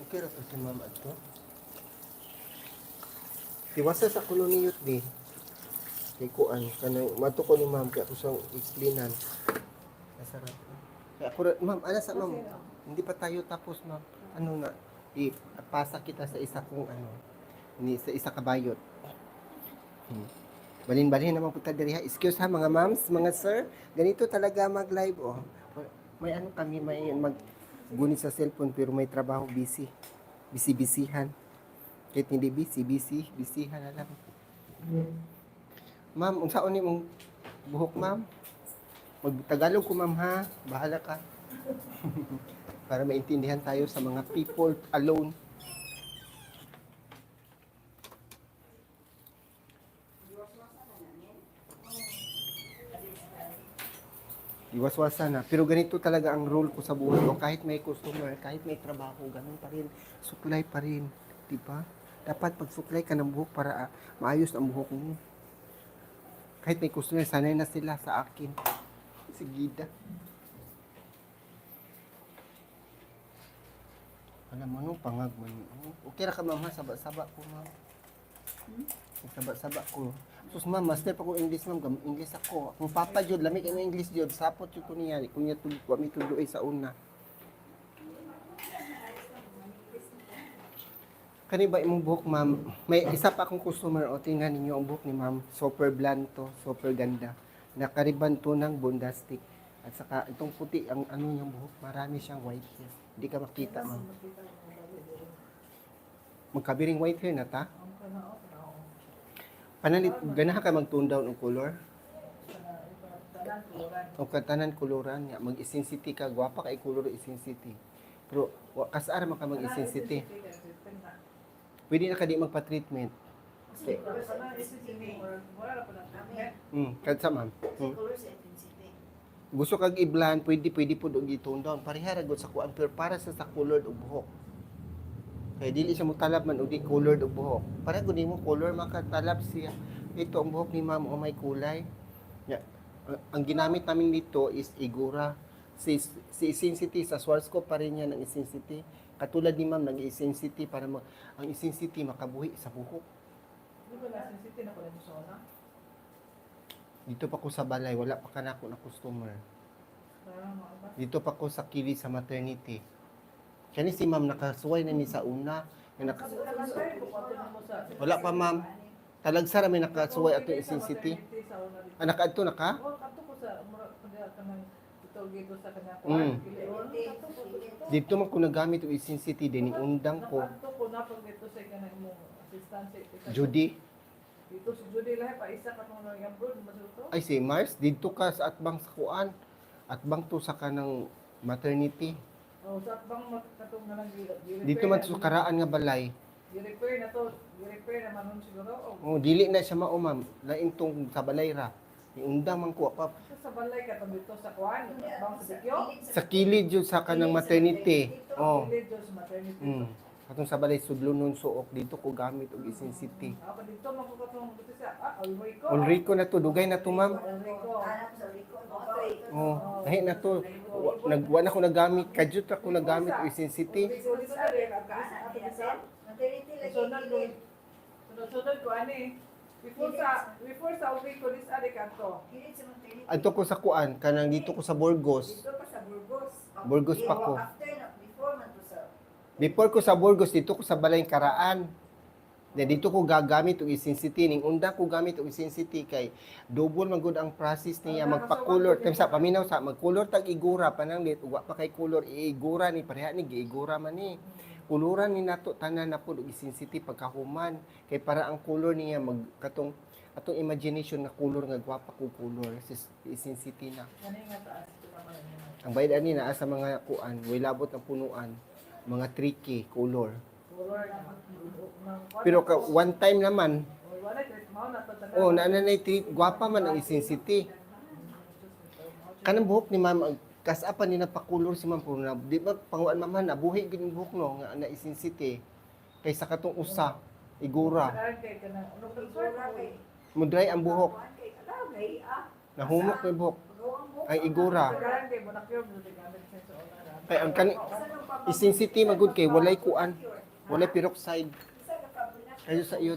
Okay ra si ma'am ato. Tiwasa sa kuno ni youth di. Kay kuan kanang mato ko ni ma'am kay ako sa explainan. Masarap. Kaya ako ma'am, ana sa ma'am. Hindi pa tayo tapos ma'am. Ano na ipasa kita sa isa kong sa isa kabayot. Balin-balin naman punta diri ha. Excuse ha mga ma'ams, mga sir. Ganito talaga mag-live oh. May kami may gunit sa cellphone pero may trabaho busy. Busy-busyhan. Kahit hindi busyhan na lang. Ma'am, unsaon ni mong buhok ma'am? Mag-Tagalog ko ma'am ha. Bahala ka. Para maintindihan tayo sa mga people alone. Iwas-wasan na. Pero ganito talaga ang rule ko sa buhay ko. Kahit may customer, kahit may trabaho, ganun pa rin. Suklay pa rin. Diba? Dapat pagsuklay ka ng buhok para maayos ang buhok mo. Kahit may customer, sanay na sila sa akin. Sigida. Alam mo, nung pangag mo. Okay ra ka ma'am ha, saba-saba ko ma'am. Saba-saba ko. Sus ma'am, master pa ko English ma'am, English ako. Kung papa jud, lamig ang English jud, sapot jud ko niya, kunya wa mi tuloy sa una. Kani ba imong buhok ma'am? May isa pa akong customer, o tingnan ninyo ang buhok ni ma'am, super bland to, super ganda. Nakariban to ng bondastic. At saka itong puti ang niyang buhok, marami siyang white hair. Hindi ka makita ma'am. Magkabiring white hair na ta? Panalit, ganahan ka mag-tone down ang color? O katanan koloran niya, mag-intensity ka, gwapa kay color intensity. Pero kasara man ka mag-intensity. Pwede na ka di magpa-treatment. Okay. Kadsa ma'am. Gusto kag i-blend, pwede po og i-tone down. Pareha ra gud sa kuan, pero para sa colored og buhok. Kaya dili siya mo talab man og di colored og buhok. Para gud mo color makatalab siya. Ito ang buhok ni ma'am o may kulay. Yeah. Ang ginamit namin dito is Igura. Si Intensity sa Schwarzkopf pa rin yan ang Intensity. Katulad ni ma'am, nag-i-sensitive para ang sensitive makabuhi sa buhok. Di ba nasa city na pala sa una? Dito pa ko sa balay, wala pa kanako na customer. Para maabas. Dito pa ko sa kili sa maternity. Kani si ma'am nakasuway na ni sa una. Kasi wala mo sa... Wala pa ma'am. Talagsa ra may nakasuway ato sensitive. Sa una dito. Anak adto na ka? Oh, kato ko sa mura kanang ito gito sa kanya ko. Dito man ko nagamit og sensitive din undang ko. Nakanto ko na pag dito sa kanang mo assistant sa Judy, dito si Judy lahi pa isa ka tong nang abroad masuto. ay si Mars, dito ka sa atbang sa kuan. Atbang to sa kanang maternity. Oh, sa bang katong na lang Dito man to sa karaan nga balay. i-repair na to, i-repair na man siguro. Oh, dili na siya mao ma'am. Lain tong sa balay ra. Iundang man ko pa. Sa balay ka to dito sa kuan, bang sa Bikyo. Sa kilid yun sa kanang maternity. Oh. Village maternity. Katong sa balay sudlunon suok dito ko gamit og sensitive. Ako dito man ko katong dito sa Ulrico. Ulrico na to, dugay na to ma'am. Ulrico. Anak ko sa Rico. Okay. Oh, lahi na to. Nagwa na ko nagamit, kadyot ako nagamit og sensitive. So this are ato bisa. Maternity lagi. Sunod ko ani. Before sa Ulrico this are kanto. Kilit sa maternity. Adto ko sa kuan, kanang dito ko sa Burgos. Dito pa sa Burgos. Burgos pa ko. After na, before man to sa... Before ko sa Burgos, dito ko sa Balay Karaan. Dito ko gagamit og sensitive ning unda ko gamit og sensitive kay double man gud ang process niya magpa-color. Kaya sa paminaw sa mag-color tag igura pananglit ug wa pa kay color iigura ni pareha ni giigura man ni. Kuluran ni nato tanan na pud og sensitive pagkahuman kay para ang color niya magkatong atong imagination na color nga gwapa ko color sensitive na. Kani nga taas ito naman niya. Ang bayad ani naa sa mga kuan, way labot ang punuan, mga tricky color. Color na Pero one time naman, wala kahit mao na to tanan. oh, nanay treat, gwapa man ang sensitive. Kanang buhok ni ma'am, kasapan ni na pa-color si ma'am, puro na, di ba, panguan ma'am, nabuhi gid yung buhok no, nga na sensitive. Kaysa katong usa, igura, Karan kay kanang ano kay Igura kay... mudray ang buhok, Kuan kay kalagay, ah. nahumok yung buhok, Gawang buhok. ay igura. Karan kay monakyo mo gamit sa sa una. Kay ang kani, sensitive magud kay walay kuan, walay peroxide. Kayo sa iyot.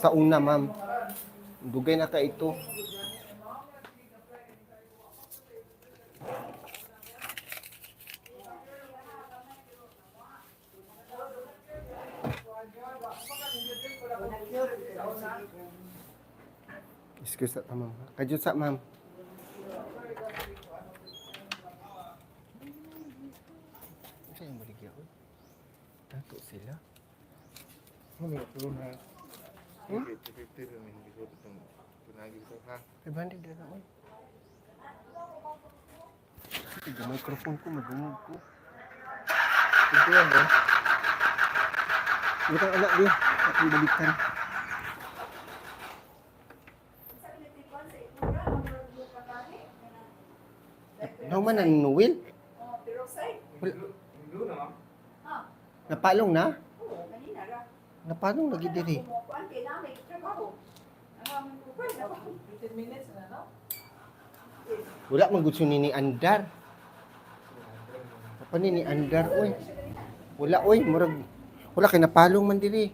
Sa una, ma'am. Dugay na ka ito. Excuse ta, ma'am. Kajut sa, ma'am. Sa yung baligya ko? Tato sila. Ano ito na? Ito na hindi ko itong tunagin ko ha. Ay, bandi din ako. Yung microphone ko, madungog ko. Ito yan ba? Butang anak din. Aking balikan. Ano man ang nuwil? Oh, peroxide. Napalong na? Oo, kanina ra. Napalong lagi diri. Kuan kay namin trabaho. Ang kuan na ba? 15 minutes na no? Wala man gusto ni Andar. Apa ni Andar oy? Wala oy, murag wala kay napalong man diri.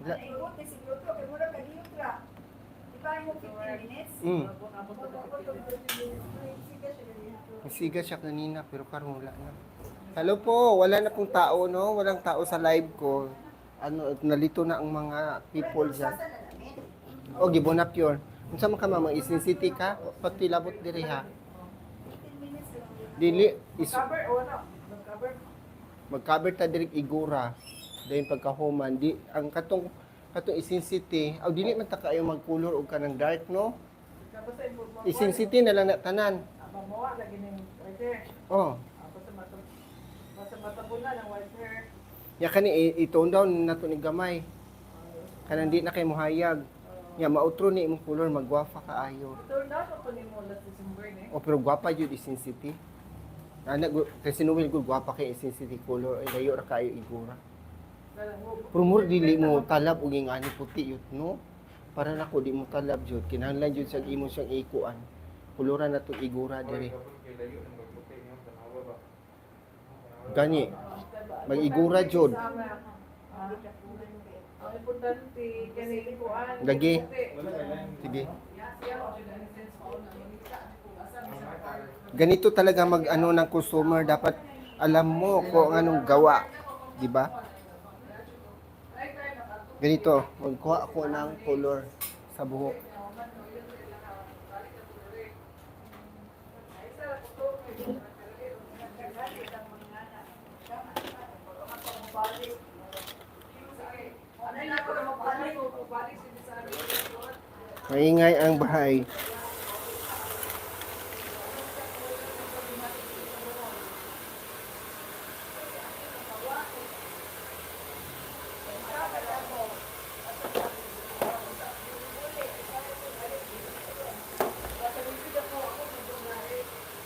Wala. Ay, buti siguro to kay mura ka diyot ra. Di ba yung 15 minutes? Masiga siya kanina pero karon wala na. Hello po, wala na pong tao no, walang tao sa live ko. Ano, nalito na ang mga people diyan. Sasa na namin. O gibonak yun. Unsa man ka mama, isinsiti ka pati labot diri ha. 15 minutes lang yun. Dili is Cover o ano? Cover. mag-cover ta diri igura. Dayon pagkahuman di ang katong isinsiti, aw dili man ta kaayo mag-color og kanang dark no. Tapos sa mo. Isinsiti na lang na tanan. Abang mo lagi ning right there. Oh, Basta matabuna ng white hair. ya kani i-tone down nato ni gamay. Kanang di na kay mohayag. Ya mautro ni imong color magwafa kaayo. Turn out ko ni mo last December ni. O pero gwapa jud isinsiti. Ana kasi nuwil gud gwapa kay isinsiti color ay layo ra kaayo igura. Pero mo dili mo talab og ingani puti yut no. Para nako di mo talab jud kinahanglan jud sa imo siyang ikuan. Kuluran na to igura diri. Gani. Mag-igura jud. Ang importante, kanili ko Lagi. Sige. Ganito talaga mag-ano ng customer. Dapat alam mo kung anong gawa. Di ba? Ganito. Magkuha ako ng color sa buhok. Maingay ang bahay.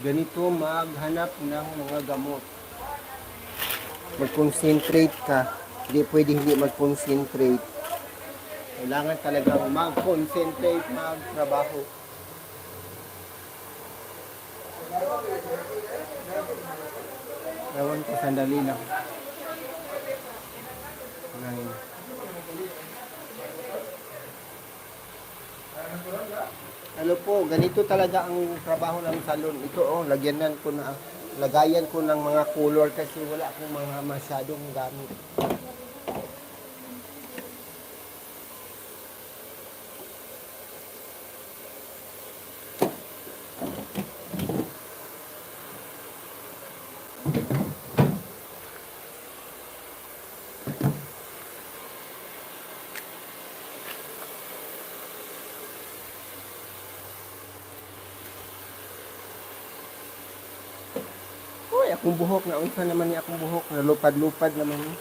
Ganito maghanap ng mga gamot. Mag-concentrate ka. Hindi pwede hindi mag-concentrate. Kailangan talagang mag-concentrate, magtrabaho. Ewan ko, sandali lang. Ngayon. Ano po, ganito talaga ang trabaho ng salon. Ito lagayan ko ng mga color kasi wala akong mga masyadong gamit. Uy, akong buhok na unsa naman ni akong buhok na lupad-lupad naman ni.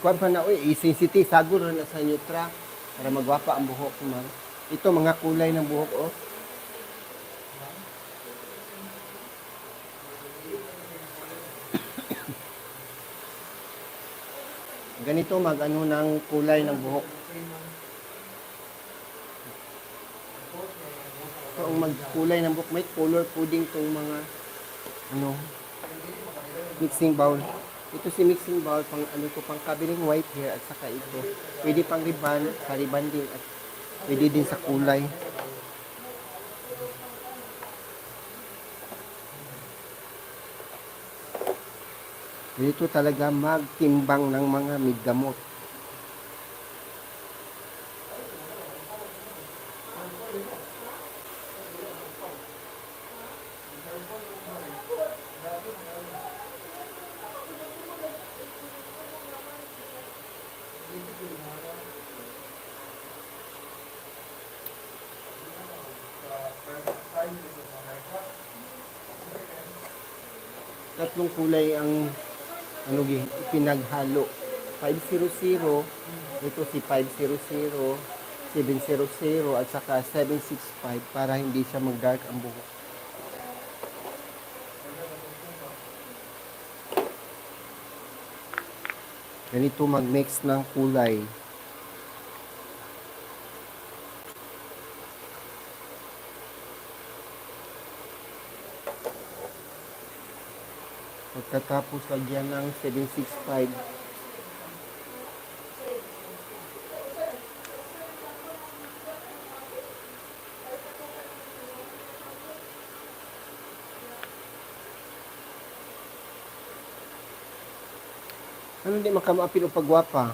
Kuan pa na oy, i-sensitive saguro na sa neutra para magwapa ang buhok man. Ito mga kulay ng buhok oh. Ganito mag-ano ng kulay ng buhok. So, ang magkulay ng buhok, may color coding tong mga mixing bowl. Ito si mixing bowl, pang kabiling white hair at saka ito. Pwede pang ribbon, sa ribbon din at pwede din sa kulay. Dito talaga magtimbang ng mga midgamot. Tatlong kulay ang pinaghalo. 500, ito si 500, 700 at saka 765 para hindi siya mag-dark ang buhok. Ganito mag-mix ng kulay. Pagkatapos lagyan ng 765. Ano di makamapil o pagwapa?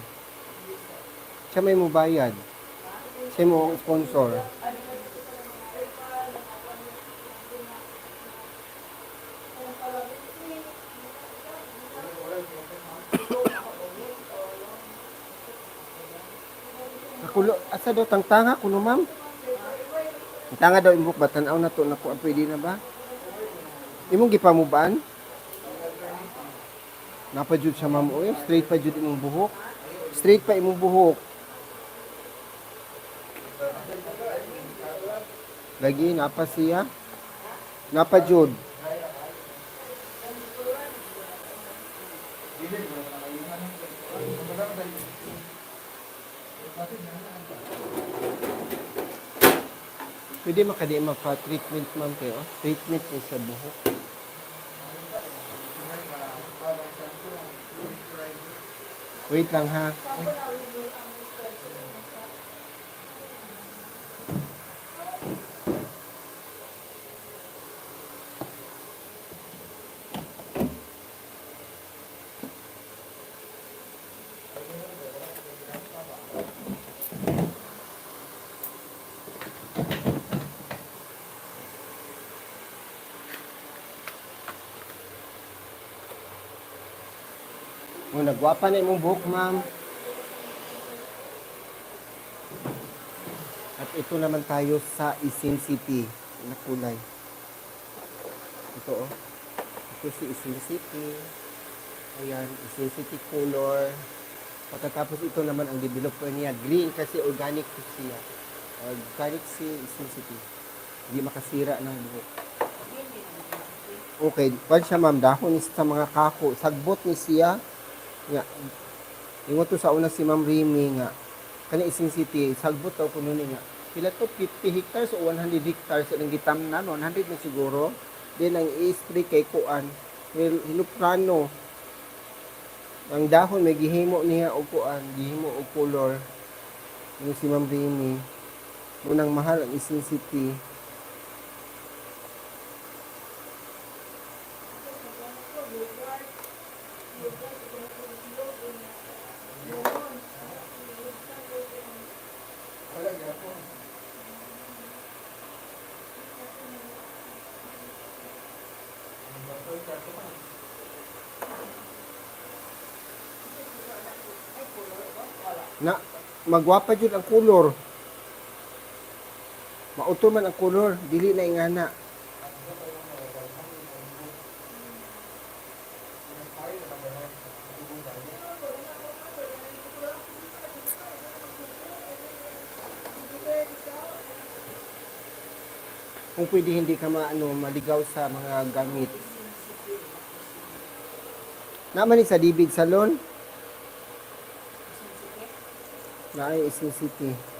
Siya may mo bayad. Siya mo sponsor. Kulo, asa daw tangtanga kuno ma'am? Tanga daw imong batan-aw na to na ko pwede na ba? Imong gipamubaan? Napa jud siya ma'am oy, straight pa jud imong buhok. Straight pa imong buhok. Lagi napa siya? Napa jud? Pwede makadi magpa-treatment ma'am kayo. Treatment po sa buhok. Wait lang ha. O, nagwapa na imong buhok, ma'am. At ito naman tayo sa Isin City na kulay. Ito, oh. Ito si Isin City. Ayan, Isin City color. Pagkatapos ito naman ang developer niya. Green kasi organic to siya. Organic si Isin City. Hindi makasira ng buhok. Okay, pwede siya ma'am. Dahon sa mga kako. Sagbot ni siya. Nga, ingon to sa una si Ma'am Remy nga, kani Isin City, sagbot daw kuno ni nga. Pila to 50 hectares o 100 hectares ang gitamnan, 100 na siguro. Then ang i-spray kay kuan, hinuprano. Ang dahon may gihimo niya og kuan, gihimo og color. Yung si Ma'am Remy. Munang mahal ang Isin City. Na magwapa jud ang color. Mauto man ang color, dili na ingana. Kung pwede hindi ka maligaw sa mga gamit. Naman ni sa Dibig Salon. Na ay Isin City.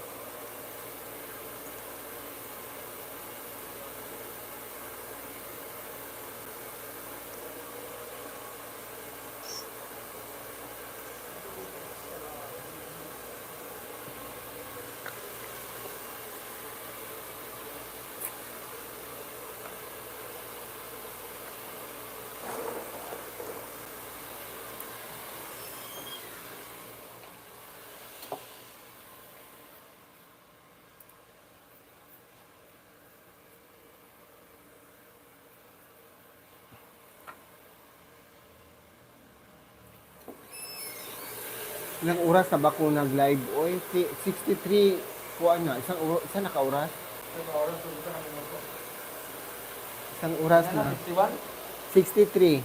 Ilang oras na ba ko nag-live? Oy, 63 kuan na. Isang naka-oras? Isang oras na. 63.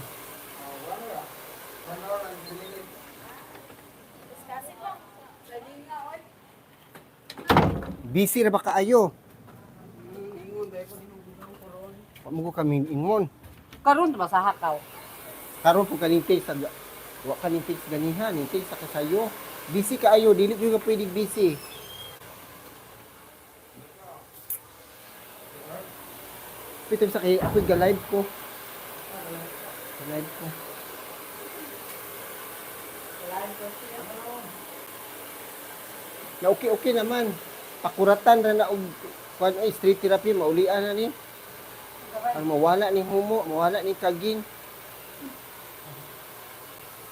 Busy na ba kaayo? Pamugo kami ingon. Karon masaha ka. Karon po kanintig sa wa kanintig sa ganihan, nintig sa kasayo. Busy kaayo, dili jud ka pwedeng busy. Pito sa kay ako ga-live ko. Live ko. Na okay naman. Pakuratan ra na og kuan ay street therapy maulian na ni. Ang mawala ni humo, mawala ni kaging.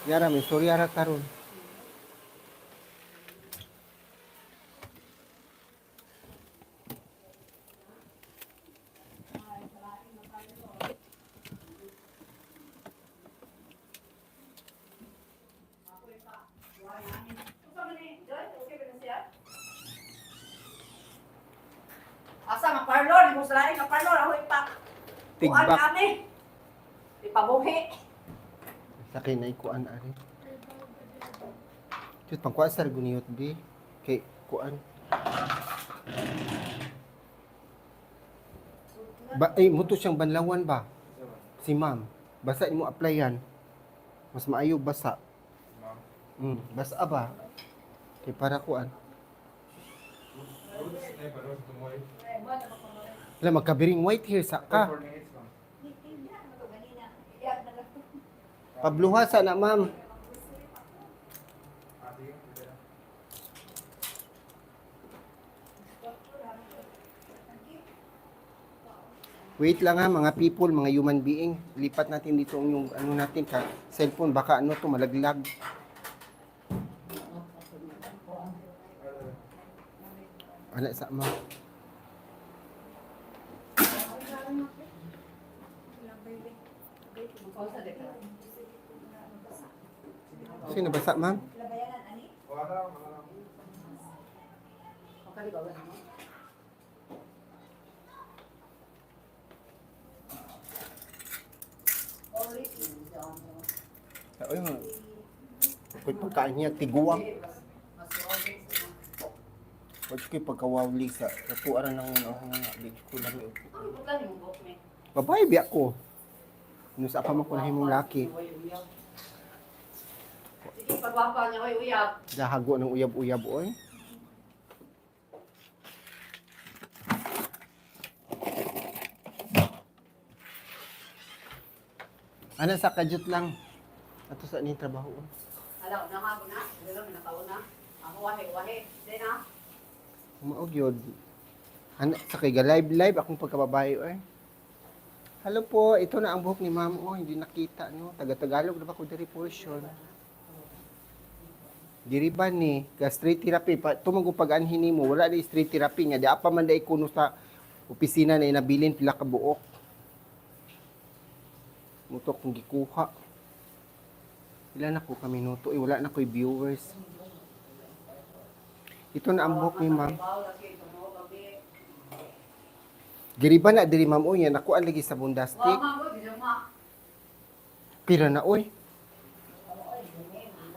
Yara may storya ra karon. Asa nga parlor, mo sa lain nga parlor, ahoy pa. Kuan Tigbak. kami. Ipabuhi. Sa kinay kuan ari. Jud pangkuan sa guniyot bi kay kuan. Muto siyang banlawan ba? Si ma'am. Basa mo applyan. Mas maayo basa. Basa ba? Kay para kuan. Wala magkabiring white hair sa ka. Pabluha sa na ma'am. Wait lang ha mga people, mga human being. Lipat natin dito yung ano natin ka cellphone baka ano to malaglag. Ana sa ma'am. Sino basa ma'am? Labayanan, ani? Oy mo. Pag pagkain niya tiguang. Pag ko'y pagkawawli sa natuaran ng nga di ko lang. Babae biya ko. Nung sa pa man ko nahimong laki. Sige, pagwapa niya, uyab. Dahago ng uyab-uyab oy. Ano sa kajut lang. Ato sa ni trabaho. Alaw, nakago na. Dilo, nakauna. Ako, wahe. Di na. Maog yun. Sa kay live akong pagkababae oy. Hello po, ito na ang buhok ni ma'am. Oh, hindi nakita no. Taga-Tagalog na ba ko diri portion. Diri ba ni ka straight therapy pa tumang pag-anhin nimo wala na straight therapy nga di pa man dai kuno sa opisina na inabilin pila ka buok. Mutok kung gikuha. Ilan na ko ka minuto wala na ko'y viewers. Ito na ang buhok ni ma'am. Diri ba na diri ma'am oy nakuan lagi sa bundastik. Pira na oy.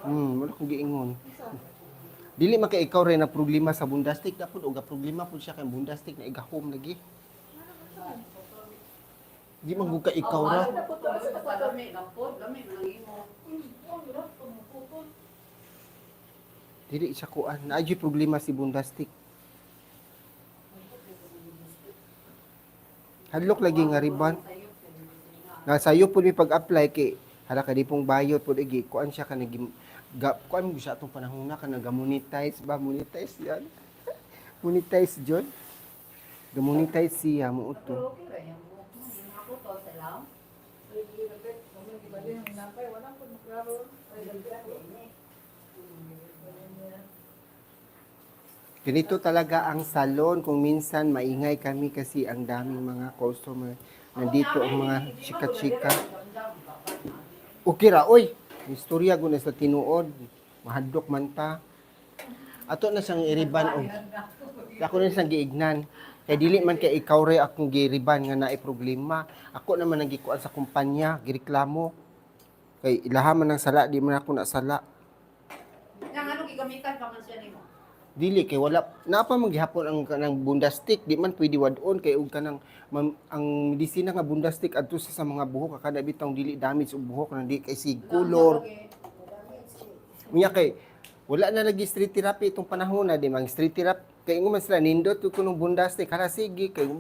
Wala kong giingon. Dili man kay ikaw rin na problema sa bundastik dapat og problema pud siya kay bundastik na igahom lagi. Di man gud ka ikaw ra. Dili siya kuan. Naadyo problema si bundastik. Hadlok lagi nga riban. Nasayo pud mi pag-apply kay hala ka di pong bayot pud igi kuan siya kanang kuan mo siya atong panahon na kanang monetize monetize yan. Monetize jud. Ga-monetize siya mo uto. Ganito talaga ang salon kung minsan maingay kami kasi ang daming mga customer. Nandito ang mga chika-chika. Okay ra, oy. Istorya ko na sa tinuod. Mahadlok man ta. Ato na siyang iriban og. Ako na siyang giignan. Kay dili man kay ikaw ray akong giriban nga naay problema. Ako naman nang gikuan sa kumpanya, gireklamo. Kay ilaha man ng sala, di man ako nasala. Nang ano gigamitan pa man siya nimo? Dili kay wala napa man gihapon ang kanang bundastik, di man pwede wadon kay og kanang ang medisina nga bundastik adto sa mga buhok kada bitong dili damage og buhok nang di kay sig color. Unya kay wala na lagi street therapy itong panahon na di mang street therapy kay ingon man sila nindot kuno bundastik hala sige kay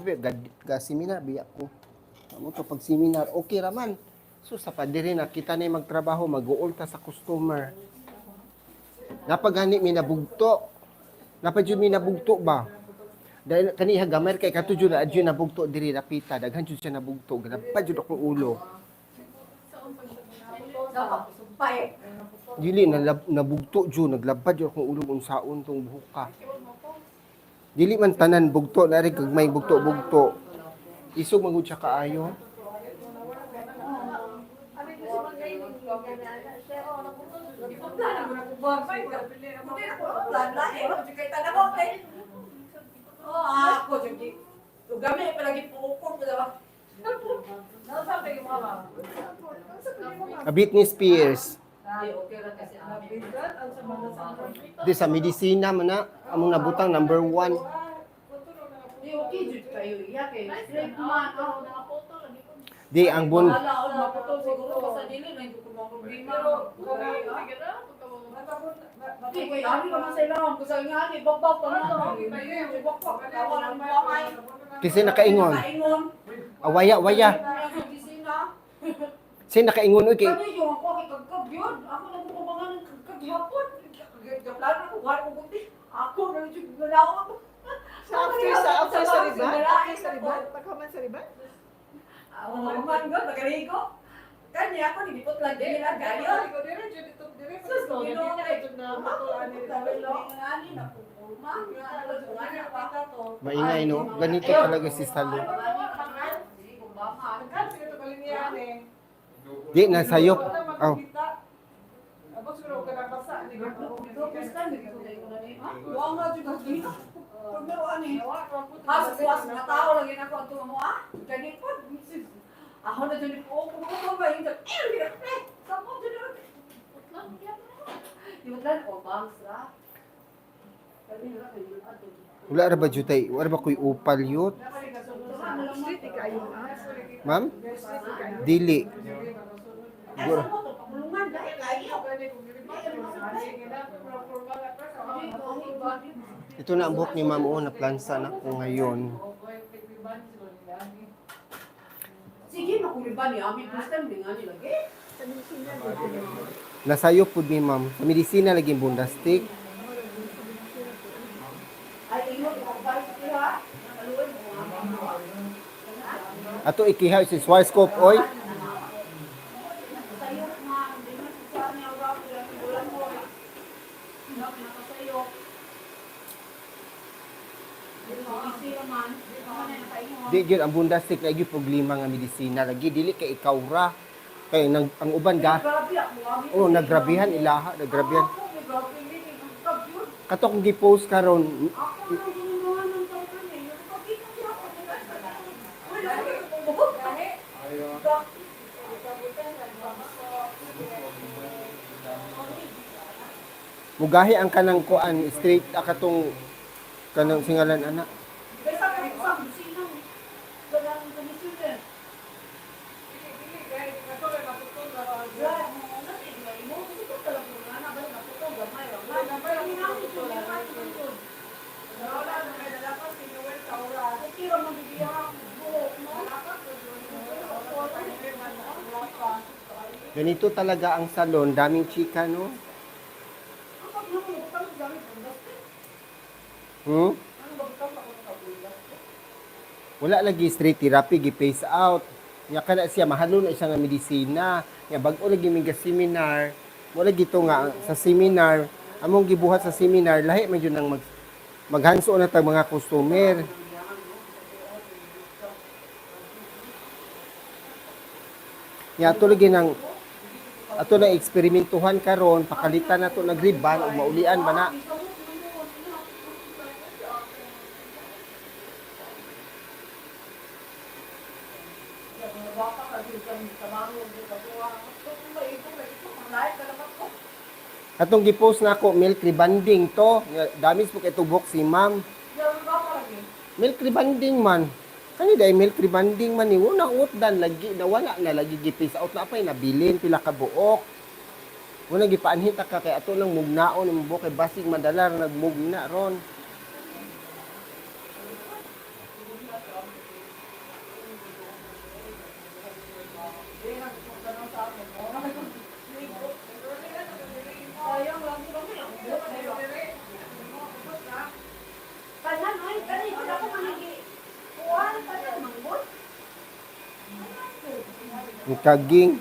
ga seminar biya ko. Amo to pag seminar okay ra man. So sa padiri na kita na magtrabaho mag-uol ta sa customer. Napagani mi nabugto. Napajud mi nabugto ba? Dahil kaniha gamay kay katudyo na adyo nabugto diri napita daghan jud siya nabugto ganapa jud akong ulo. Dili na nabugto jud naglabad jud akong ulo unsaon tong buhok ka. Dili man tanan bugto na rin kag may bugto-bugto. Isog magud siya kaayo. Nasa kayo mama. Britney Spears. Di okay ra kasi amin. Ang sa mga sa Di sa medisina man na among nabutang number 1. Di okay jud kayo iya kay straight man ako na photo lagi ko. Di ang bun Wala ako maputol siguro pa sa dili na ko mga problema. Pero sige na Di kay ani naman sa ilang kasi nga ni bagbag pa na. Bagbag tawa lang mamay. kasi nakaingon. Kaingon. Awaya. Kasi nakaingon oy kay Kami yung ako kay kagkab yun. Ako na po kumangan ng kagkab hapon. Kaplano ko war ko buti. Ako na yung galaw. After sa riban? After sa riban? Pagkaman sa riban? Ako naman ko pagkarigo. Kanya ako nilipot lang din nila kayo. Sus ko gino kay maingay no. Ganito talaga si Salo. Di nasayop. Oh. Ako na dyan po, kung ba yung sapo dyan di ba dyan, o bangs ra? Wala ra ba jutay? Wala ba koy upal yut? Street ikayo ah. Ma'am? Dili. Siguro. Ito na ang buhok ni Ma'am O, naplansa na ko ngayon. Sige, makuliban niya. Amin, first time din nga nilagay. Nasayo pud ni Ma'am. Sa medisina lagi bundastik. Ay, ingot, makabalik sa tiha. Nakaluwin mo nga. Ato ikiha si Swarscope oy. Sa'yo, ma. Hindi na sa niya. Ilang bulan mo. Nakasayo. Easy naman. Di gyud ang bundastik lagi problema nga medisina lagi dili kay ikaw ra. Kay nang ang uban ga. Oh, nagrabihan ilaha, nagrabihan. Katok gi-post karon. Mugahi ang kanang kuan straight akatong kanang singalan ana. Ganito talaga ang salon, daming chika no. Wala lagi straight therapy, gi-phase out. Nya kana siya mahalo na siya nga medisina. Nya bag-o lagi mig seminar. Wala gito nga sa seminar, among gibuhat sa seminar lahi man jud nang maghanso na tag mga customer. Nya ato lagi nang ato na eksperimentuhan karon, pakalitan nato nag ribbon ug maulian ba na. Atong gi-post na ako milk rebanding to. Damis po kay tubok si ma'am. Milk rebanding man. Kani dai milk rebanding man ni una utdan lagi nawala na lagi gi-phase out na pay nabilin pila ka buok. Una gipaanhit ka kay ato lang mugnaon imong buok kay basig madalar nagmugna ron. Ang kaging.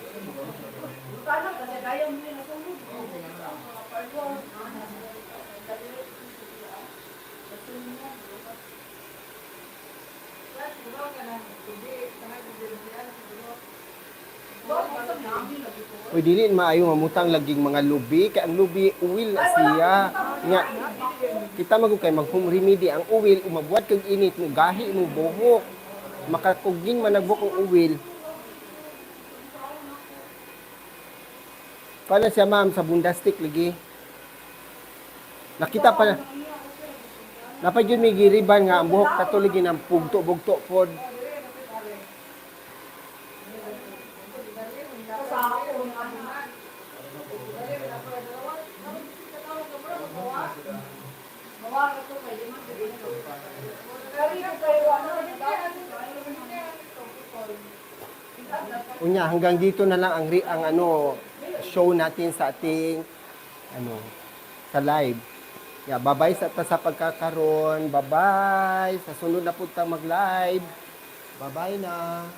Uy, dili maayo mamutang laging mga lubi kay ang lubi uwil na siya. Nga kita magukay mag home remedy ang uwil umabuhat kag init mo gahi mo buhok. makakuging managbuk ang uwil. Paano siya ma'am sa bundastik lagi? Nakita pa Napay yun may giriban nga ang buhok katuligi ng pugto-bugto pod. Unya hanggang dito na lang ang show natin sa ating sa live. Bye-bye sa pagkakaroon. Bye-bye. Sa sunod na punta mag-live. Bye-bye na.